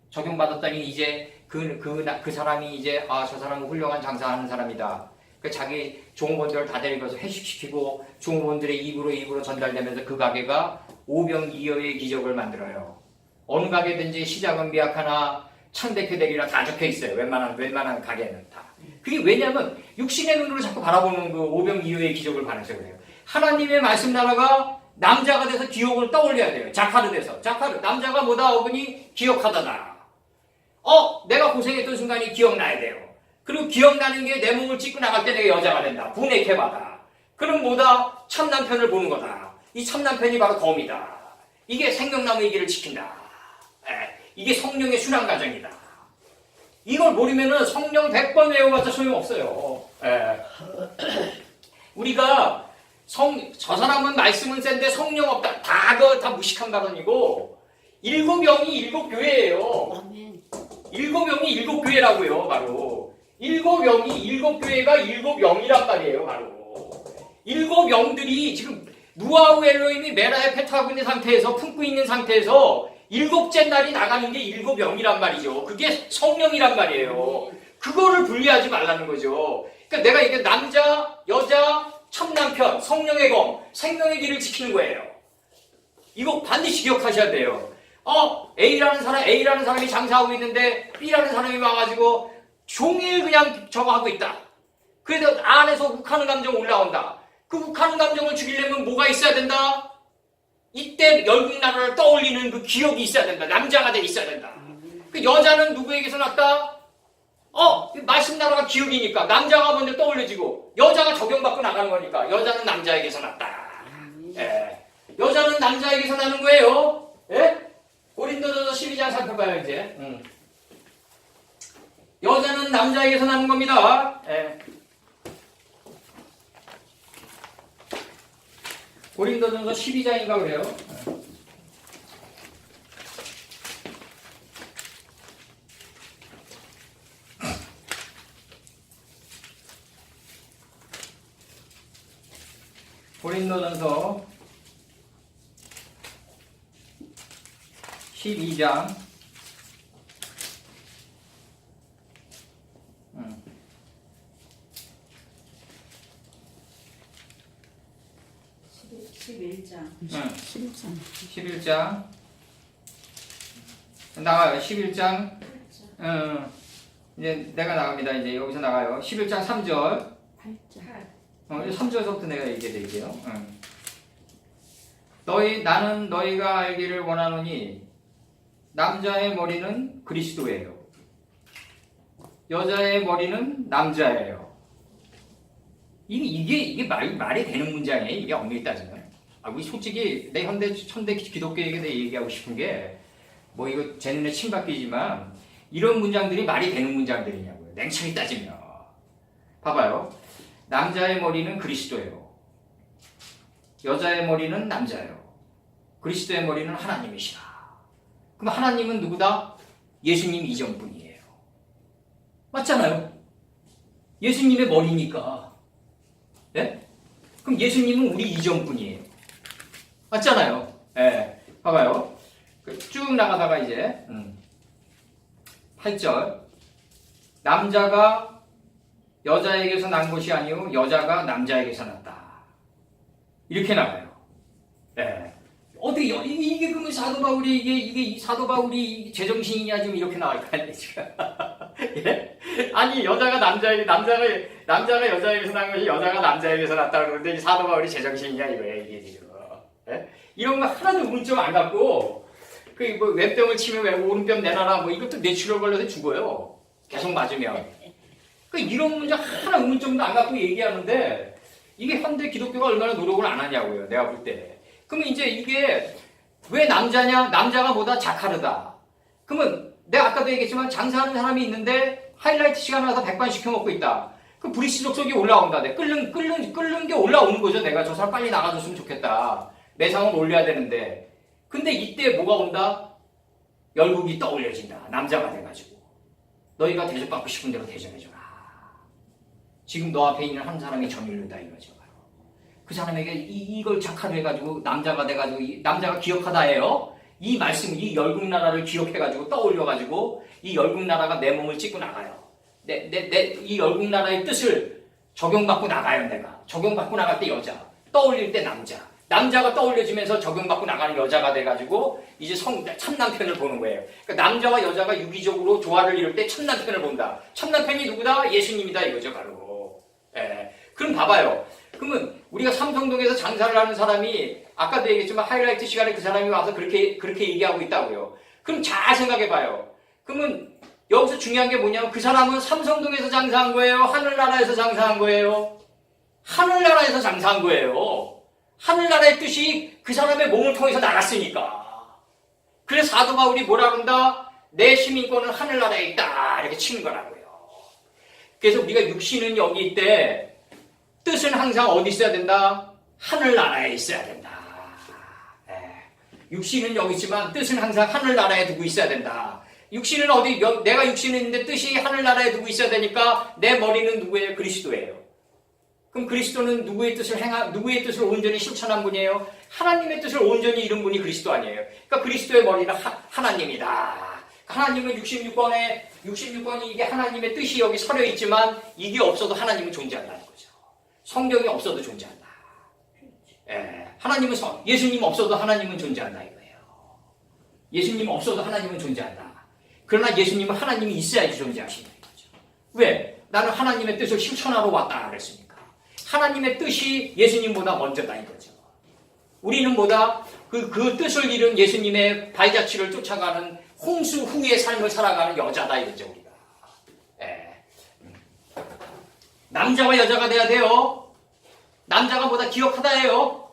적용받았더니 이제 그 사람이 이제 저 사람은 훌륭한 장사하는 사람이다. 자기 종업원들을 다 데리고서 회식시키고 종업원들의 입으로 전달되면서 그 가게가 오병이어의 기적을 만들어요. 어느 가게든지 시작은 미약하나 창대케 되리라 다 적혀 있어요. 웬만한 가게는 다. 그게 왜냐면 육신의 눈으로 자꾸 바라보는 그 오병이어의 기적을 바라서 그래요. 하나님의 말씀 나라가 남자가 돼서 기억을 떠올려야 돼요. 자카르 돼서. 남자가 뭐다 어머니 기억하다다. 내가 고생했던 순간이 기억나야 돼요. 그리고 기억나는 게 내 몸을 찢고 나갈 때 내가 여자가 된다. 분해케 받아. 그럼 뭐다? 참 남편을 보는 거다. 이 참남편이 바로 덤이다. 이게 생명나무의 길을 지킨다. 이게 성령의 순환 과정이다. 이걸 모르면은 성령 100번 외워봤자 소용없어요. 우리가 저 사람은 말씀은 센데 성령 없다. 다 무식한 발언이고, 7영이 7교회예요. 일곱 영이 7교회라고요, 바로. 7영이 7교회가 7영이란 말이에요, 바로. 7영들이 지금 누아우 엘로힘이 메라에 패트하고 있는 상태에서, 품고 있는 상태에서 7째 날이 나가는 게 7영이란 말이죠. 그게 성령이란 말이에요. 그거를 분리하지 말라는 거죠. 그러니까 내가 이게 남자, 여자, 참남편, 성령의 검, 생명의 길을 지키는 거예요. 이거 반드시 기억하셔야 돼요. A라는 사람이 장사하고 있는데 B라는 사람이 와가지고 종일 그냥 저거 하고 있다. 그래도 안에서 욱하는 감정 올라온다. 그 욱하는 감정을 죽이려면 뭐가 있어야 된다? 이때 열국나라를 떠올리는 그 기억이 있어야 된다. 남자가 돼 있어야 된다. 그 여자는 누구에게서 났다? 말씀나라가 기억이니까 남자가 먼저 떠올려지고 여자가 적용받고 나가는 거니까 여자는 남자에게서 났다. 여자는 남자에게서 나는 거예요. 고린도전서 12장 살펴봐요 이제. 여자는 남자에게서 나는 겁니다. 고린도전서 12장인가 그래요. 고린도전서 12장 11장 나가요. 11장 이제 내가 나갑니다. 이제 여기서 나가요. 11장 3절 3절부터 내가 얘기해드릴게요. 나는 너희가 알기를 원하노니 남자의 머리는 그리스도예요. 여자의 머리는 남자예요. 이게 말이 되는 문장이에요. 이게 엄밀히 따지면. 우리 솔직히 내 천대 기독교에게 내 얘기하고 싶은 게 뭐 이거 제 눈에 침박이지만 이런 문장들이 말이 되는 문장들이냐고요. 냉철히 따지면. 봐봐요. 남자의 머리는 그리스도예요. 여자의 머리는 남자예요. 그리스도의 머리는 하나님이시다. 그럼 하나님은 누구다? 예수님 이전분이에요. 맞잖아요. 예수님의 머리니까. 네? 그럼 예수님은 우리 이전분이에요. 맞잖아요. 봐봐요. 쭉 나가다가 이제 8절 남자가 여자에게서 난 것이 아니요 여자가 남자에게서 났다. 이렇게 나와요. 어떻게 이게 그러면 사도 바울이 이게 사도 바울이 제정신이냐 지금 이렇게 나올 거 아니에요 지금. 아니 여자가 여자에게서 난 것이 여자가 남자에게서 났다 그러는데 사도 바울이 제정신이냐 이거예요 이게 지금. 이런 거 하나도 의문점 안 갖고 뭐 왼병을 치면 왜 오른병 내놔라 뭐 이것도 뇌출혈 걸려서 죽어요. 계속 맞으면. 이런 문제 하나 의문점도 안 갖고 얘기하는데 이게 현대 기독교가 얼마나 노력을 안 하냐고요. 내가 볼 때. 그러면 이제 이게 왜 남자냐? 남자가 뭐다? 자카르다. 그러면 내가 아까도 얘기했지만 장사하는 사람이 있는데 하이라이트 시간 와서 백반 시켜 먹고 있다. 그 브리스 족속이 올라온다. 끓는 게 올라오는 거죠. 내가 저 사람 빨리 나가줬으면 좋겠다. 매상을 올려야 되는데. 근데 이때 뭐가 온다? 열국이 떠올려진다. 남자가 돼가지고. 너희가 대접받고 싶은 대로 대접해줘라. 지금 너 앞에 있는 한 사람이 전율류다 이거죠. 그 사람에게 이걸 착화를 해가지고 남자가 돼가지고 남자가 기억하다예요. 이 말씀, 이 열국나라를 기억해가지고 떠올려가지고 이 열국나라가 내 몸을 찍고 나가요. 이 열국나라의 뜻을 적용받고 나가요. 내가 적용받고 나갈 때 여자, 떠올릴 때 남자가 떠올려지면서 적용받고 나가는 여자가 돼가지고 이제 참남편을 보는 거예요. 그러니까 남자와 여자가 유기적으로 조화를 이룰 때 참남편을 본다. 참남편이 누구다? 예수님이다 이거죠 바로. 그럼 봐봐요. 그러면 우리가 삼성동에서 장사를 하는 사람이 아까도 얘기했지만 하이라이트 시간에 그 사람이 와서 그렇게 얘기하고 있다고요. 그럼 잘 생각해봐요. 그러면 여기서 중요한 게 뭐냐면 그 사람은 삼성동에서 장사한 거예요? 하늘나라에서 장사한 거예요? 하늘나라에서 장사한 거예요. 하늘나라의 뜻이 그 사람의 몸을 통해서 나갔으니까. 그래서 사도 바울이 뭐라 그런다? 내 시민권은 하늘나라에 있다. 이렇게 치는 거라고요. 그래서 우리가 육신은 여기 있대. 뜻은 항상 어디 있어야 된다? 하늘나라에 있어야 된다. 육신은 여기 있지만 뜻은 항상 하늘나라에 두고 있어야 된다. 육신은 어디, 내가 육신은 있는데 뜻이 하늘나라에 두고 있어야 되니까 내 머리는 누구예요? 그리스도예요. 그럼 그리스도는 누구의 뜻을 온전히 실천한 분이에요? 하나님의 뜻을 온전히 이룬 분이 그리스도 아니에요. 그러니까 그리스도의 머리는 하나님이다. 하나님은 66권이 이게 하나님의 뜻이 여기 서려 있지만 이게 없어도 하나님은 존재한다는 거죠. 성경이 없어도 존재한다. 하나님은 예수님 없어도 하나님은 존재한다 이거예요. 예수님 없어도 하나님은 존재한다. 그러나 예수님은 하나님이 있어야지 존재하신다 이거죠. 왜? 나는 하나님의 뜻을 실천하러 왔다 그랬으니까. 하나님의 뜻이 예수님보다 먼저다 이거죠. 우리는 뭐다? 그 뜻을 이룬 예수님의 발자취를 쫓아가는 홍수 후의 삶을 살아가는 여자다 이거죠 우리가. 남자와 여자가 돼야 돼요. 남자가 뭐다? 기억하다예요.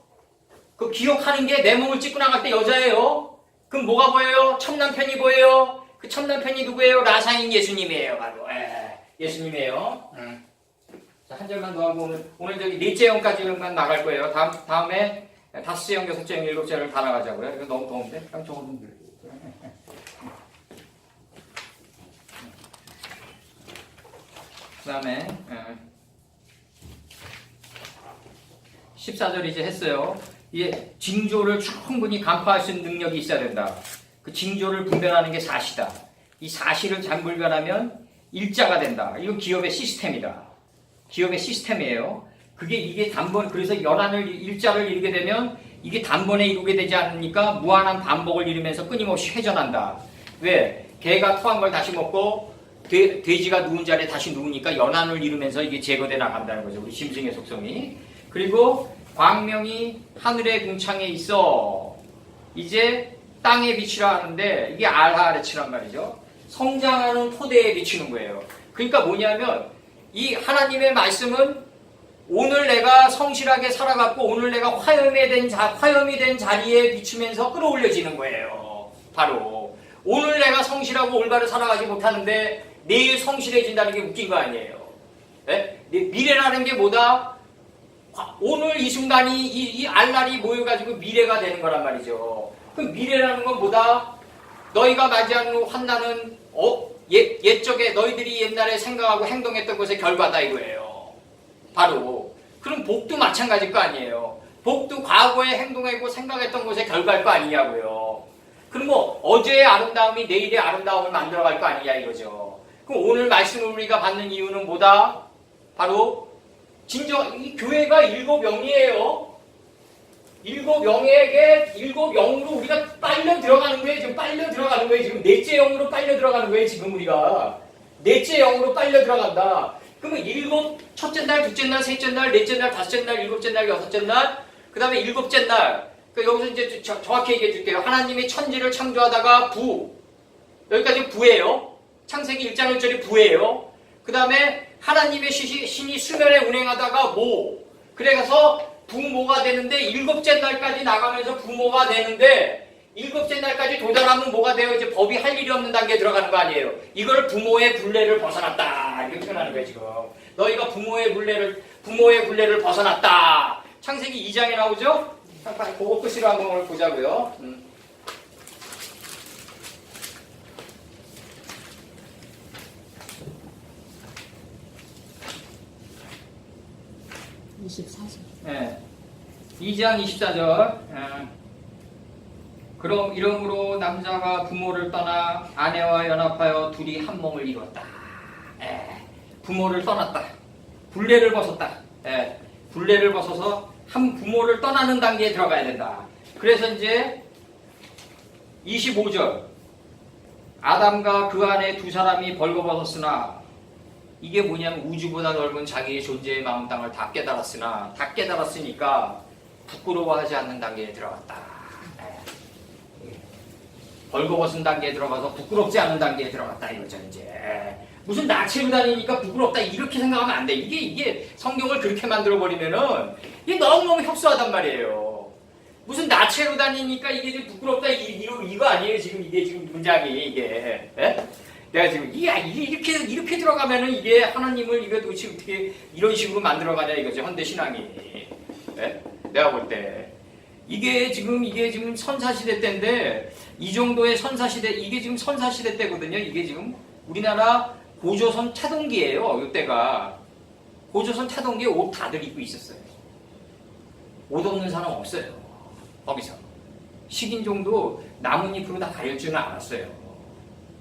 그 기억하는 게 내 몸을 찢고 나갈 때 여자예요. 그럼 뭐가 보여요? 첫남편이 보여요. 그 첫남편이 누구예요? 라사인 예수님이에요 바로. 예수님이에요. 자, 한 절만 더 하고 오늘 저기 넷째 영까지만 나갈 거예요. 다음에 5째 영, 6째 영, 7째 영을 다 나가자고요. 이거 너무 더운데? 그냥 저거 좀 들고. 그 다음에 14절 이제 했어요. 이게 징조를 충분히 간파할 수 있는 능력이 있어야 된다. 그 징조를 분별하는 게 사시다. 이 사실을 잘 분별하면 일자가 된다. 이건 기업의 시스템이다. 기업의 시스템이에요. 이게 단번, 그래서 일자를 이루게 되면 이게 단번에 이루게 되지 않으니까 무한한 반복을 이루면서 끊임없이 회전한다. 왜? 개가 토한 걸 다시 먹고 돼지가 누운 자리에 다시 누우니까 연한을 이루면서 이게 제거돼 나간다는 거죠. 우리 짐승의 속성이. 그리고 광명이 하늘의 궁창에 있어. 이제 땅에 비치라 하는데 이게 알하레치란 말이죠. 성장하는 토대에 비치는 거예요. 그러니까 뭐냐면 이 하나님의 말씀은 오늘 내가 성실하게 살아갔고 오늘 내가 화염이 된 자리에 비추면서 끌어올려지는 거예요. 바로 오늘 내가 성실하고 올바로 살아가지 못하는데 내일 성실해진다는 게 웃긴 거 아니에요. 네? 미래라는 게 뭐다? 오늘 이 순간이 이 알날이 모여가지고 미래가 되는 거란 말이죠. 그 미래라는 건 뭐다? 너희가 맞이하는 환난은 옛적에 너희들이 옛날에 생각하고 행동했던 것의 결과다 이거예요. 바로 그럼 복도 마찬가지일 거 아니에요. 복도 과거에 행동하고 생각했던 것의 결과일 거 아니냐고요. 그럼 뭐 어제의 아름다움이 내일의 아름다움을 만들어갈 거 아니냐 이거죠. 그럼 오늘 말씀을 우리가 받는 이유는 뭐다? 바로 진정 이 교회가 7영이에요. 7영에게 7영으로 우리가 빨려 들어가는 거예요. 지금 빨려 들어가는 거예요. 지금 넷째 영으로 빨려 들어가는 거예요. 지금 우리가 넷째 영으로 빨려 들어간다. 그러면 첫째 날, 둘째 날, 셋째 날, 넷째 날, 다섯째 날, 일곱째 날, 여섯째 날, 그 다음에 일곱째 날. 그러니까 여기서 이제 정확히 얘기해 줄게요. 하나님이 천지를 창조하다가 여기까지 부예요. 창세기 1장 1절이 부예요. 그 다음에 하나님의 신이 수면에 운행하다가 그래서 부모가 되는데 일곱째 날까지 나가면서 부모가 되는데 일곱째 날까지 도달하면 뭐가 돼요? 이제 법이 할 일이 없는 단계에 들어가는 거 아니에요. 이걸 부모의 굴레를 벗어났다 이렇게 표현하는 거예요. 지금 너희가 부모의 굴레를 벗어났다. 창세기 2장에 나오죠? 잠깐 그거 끝으로 한번 오늘 보자고요. 24절. 네. 2장 24절. 그럼 이러므로 남자가 부모를 떠나 아내와 연합하여 둘이 한 몸을 이루었다. 부모를 떠났다. 굴레를 벗었다. 굴레를 벗어서 한 부모를 떠나는 단계에 들어가야 된다. 그래서 이제 25절. 아담과 그 안에 두 사람이 벌거벗었으나 이게 뭐냐면 우주보다 넓은 자기의 존재의 마음 땅을 다 깨달았으니까 부끄러워하지 않는 단계에 들어갔다. 벌거벗은 단계에 들어가서 부끄럽지 않은 단계에 들어갔다 이거죠. 이제 무슨 나체로 다니니까 부끄럽다 이렇게 생각하면 안 돼. 이게 성경을 그렇게 만들어 버리면은 이게 너무너무 협소하단 말이에요. 무슨 나체로 다니니까 이게 좀 부끄럽다 이거 아니에요. 지금 이게 지금 문장이 이게. 예? 내가 지금 이렇게 들어가면은 이게 하나님을 이거 도대체 어떻게 이런 식으로 만들어가냐 이거죠. 현대 신앙이. 예? 내가 볼 때 이게 지금 선사시대 때인데 이 정도의 선사시대 이게 지금 선사시대 때거든요. 이게 지금 우리나라 고조선 차동기예요. 이때가 고조선 차동기에 옷 다들 입고 있었어요. 옷 없는 사람 없어요. 거기서 식인종도 나뭇잎으로 다 가릴 줄은 알았어요.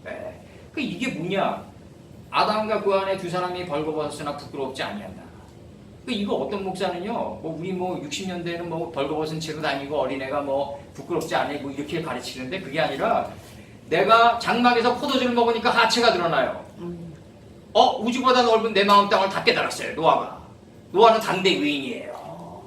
네. 이게 뭐냐? 아담과 그 안에 두 사람이 벌거벗었으나 부끄럽지 아니한다. 이거 어떤 목사는요, 우리 60년대에는 벌거벗은 채로 다니고 어린애가 부끄럽지 않아 이렇게 가르치는데 그게 아니라 내가 장막에서 포도주를 먹으니까 하체가 드러나요. 우주보다 넓은 내 마음 땅을 다 깨달았어요. 노아는 당대 의인이에요.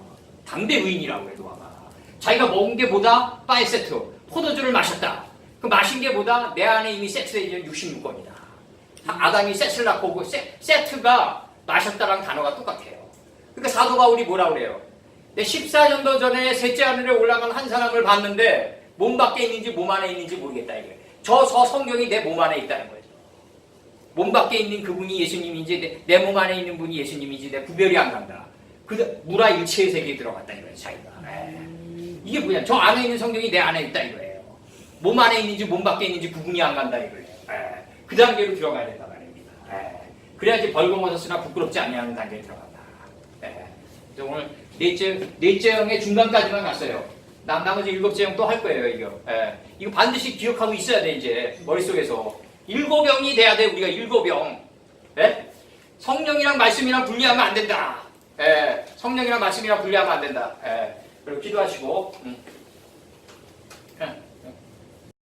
당대 의인이라고 해요. 노아가 자기가 먹은 게 뭐다? 파이세트 포도주를 마셨다. 그 마신 게 뭐다? 내 안에 이미 세트되어 66권이다. 아담이 세트를 낳고 세트가 마셨다라는 단어가 똑같아요. 그러니까 사도 바울이 뭐라 그래요? 내 14년도 전에 셋째 하늘에 올라간 한 사람을 봤는데 몸 밖에 있는지 몸 안에 있는지 모르겠다 이거예요. 저 성경이 내 몸 안에 있다는 거예요. 몸 밖에 있는 그분이 예수님인지 내 몸 안에 있는 분이 예수님인지 내 구별이 안 간다. 무라 일체의 세계에 들어갔다 이거예요. 자기가. 이게 뭐냐? 저 안에 있는 성경이 내 안에 있다 이거예요. 몸 안에 있는지 몸 밖에 있는지 구분이 안 간다 이거예요. 그 단계로 들어가야 된다 말입니다. 그래야지 벌거벗었으나 부끄럽지 아니하는 단계에 들어간다. 오늘 넷째 형의 중간까지만 갔어요. 나머지 7째 형 또 할 거예요. 이거 반드시 기억하고 있어야 돼 이제 머릿속에서. 7병이 돼야 돼 우리가 7병. 성령이랑 말씀이랑 분리하면 안 된다. 성령이랑 말씀이랑 분리하면 안 된다. 그리고 기도하시고.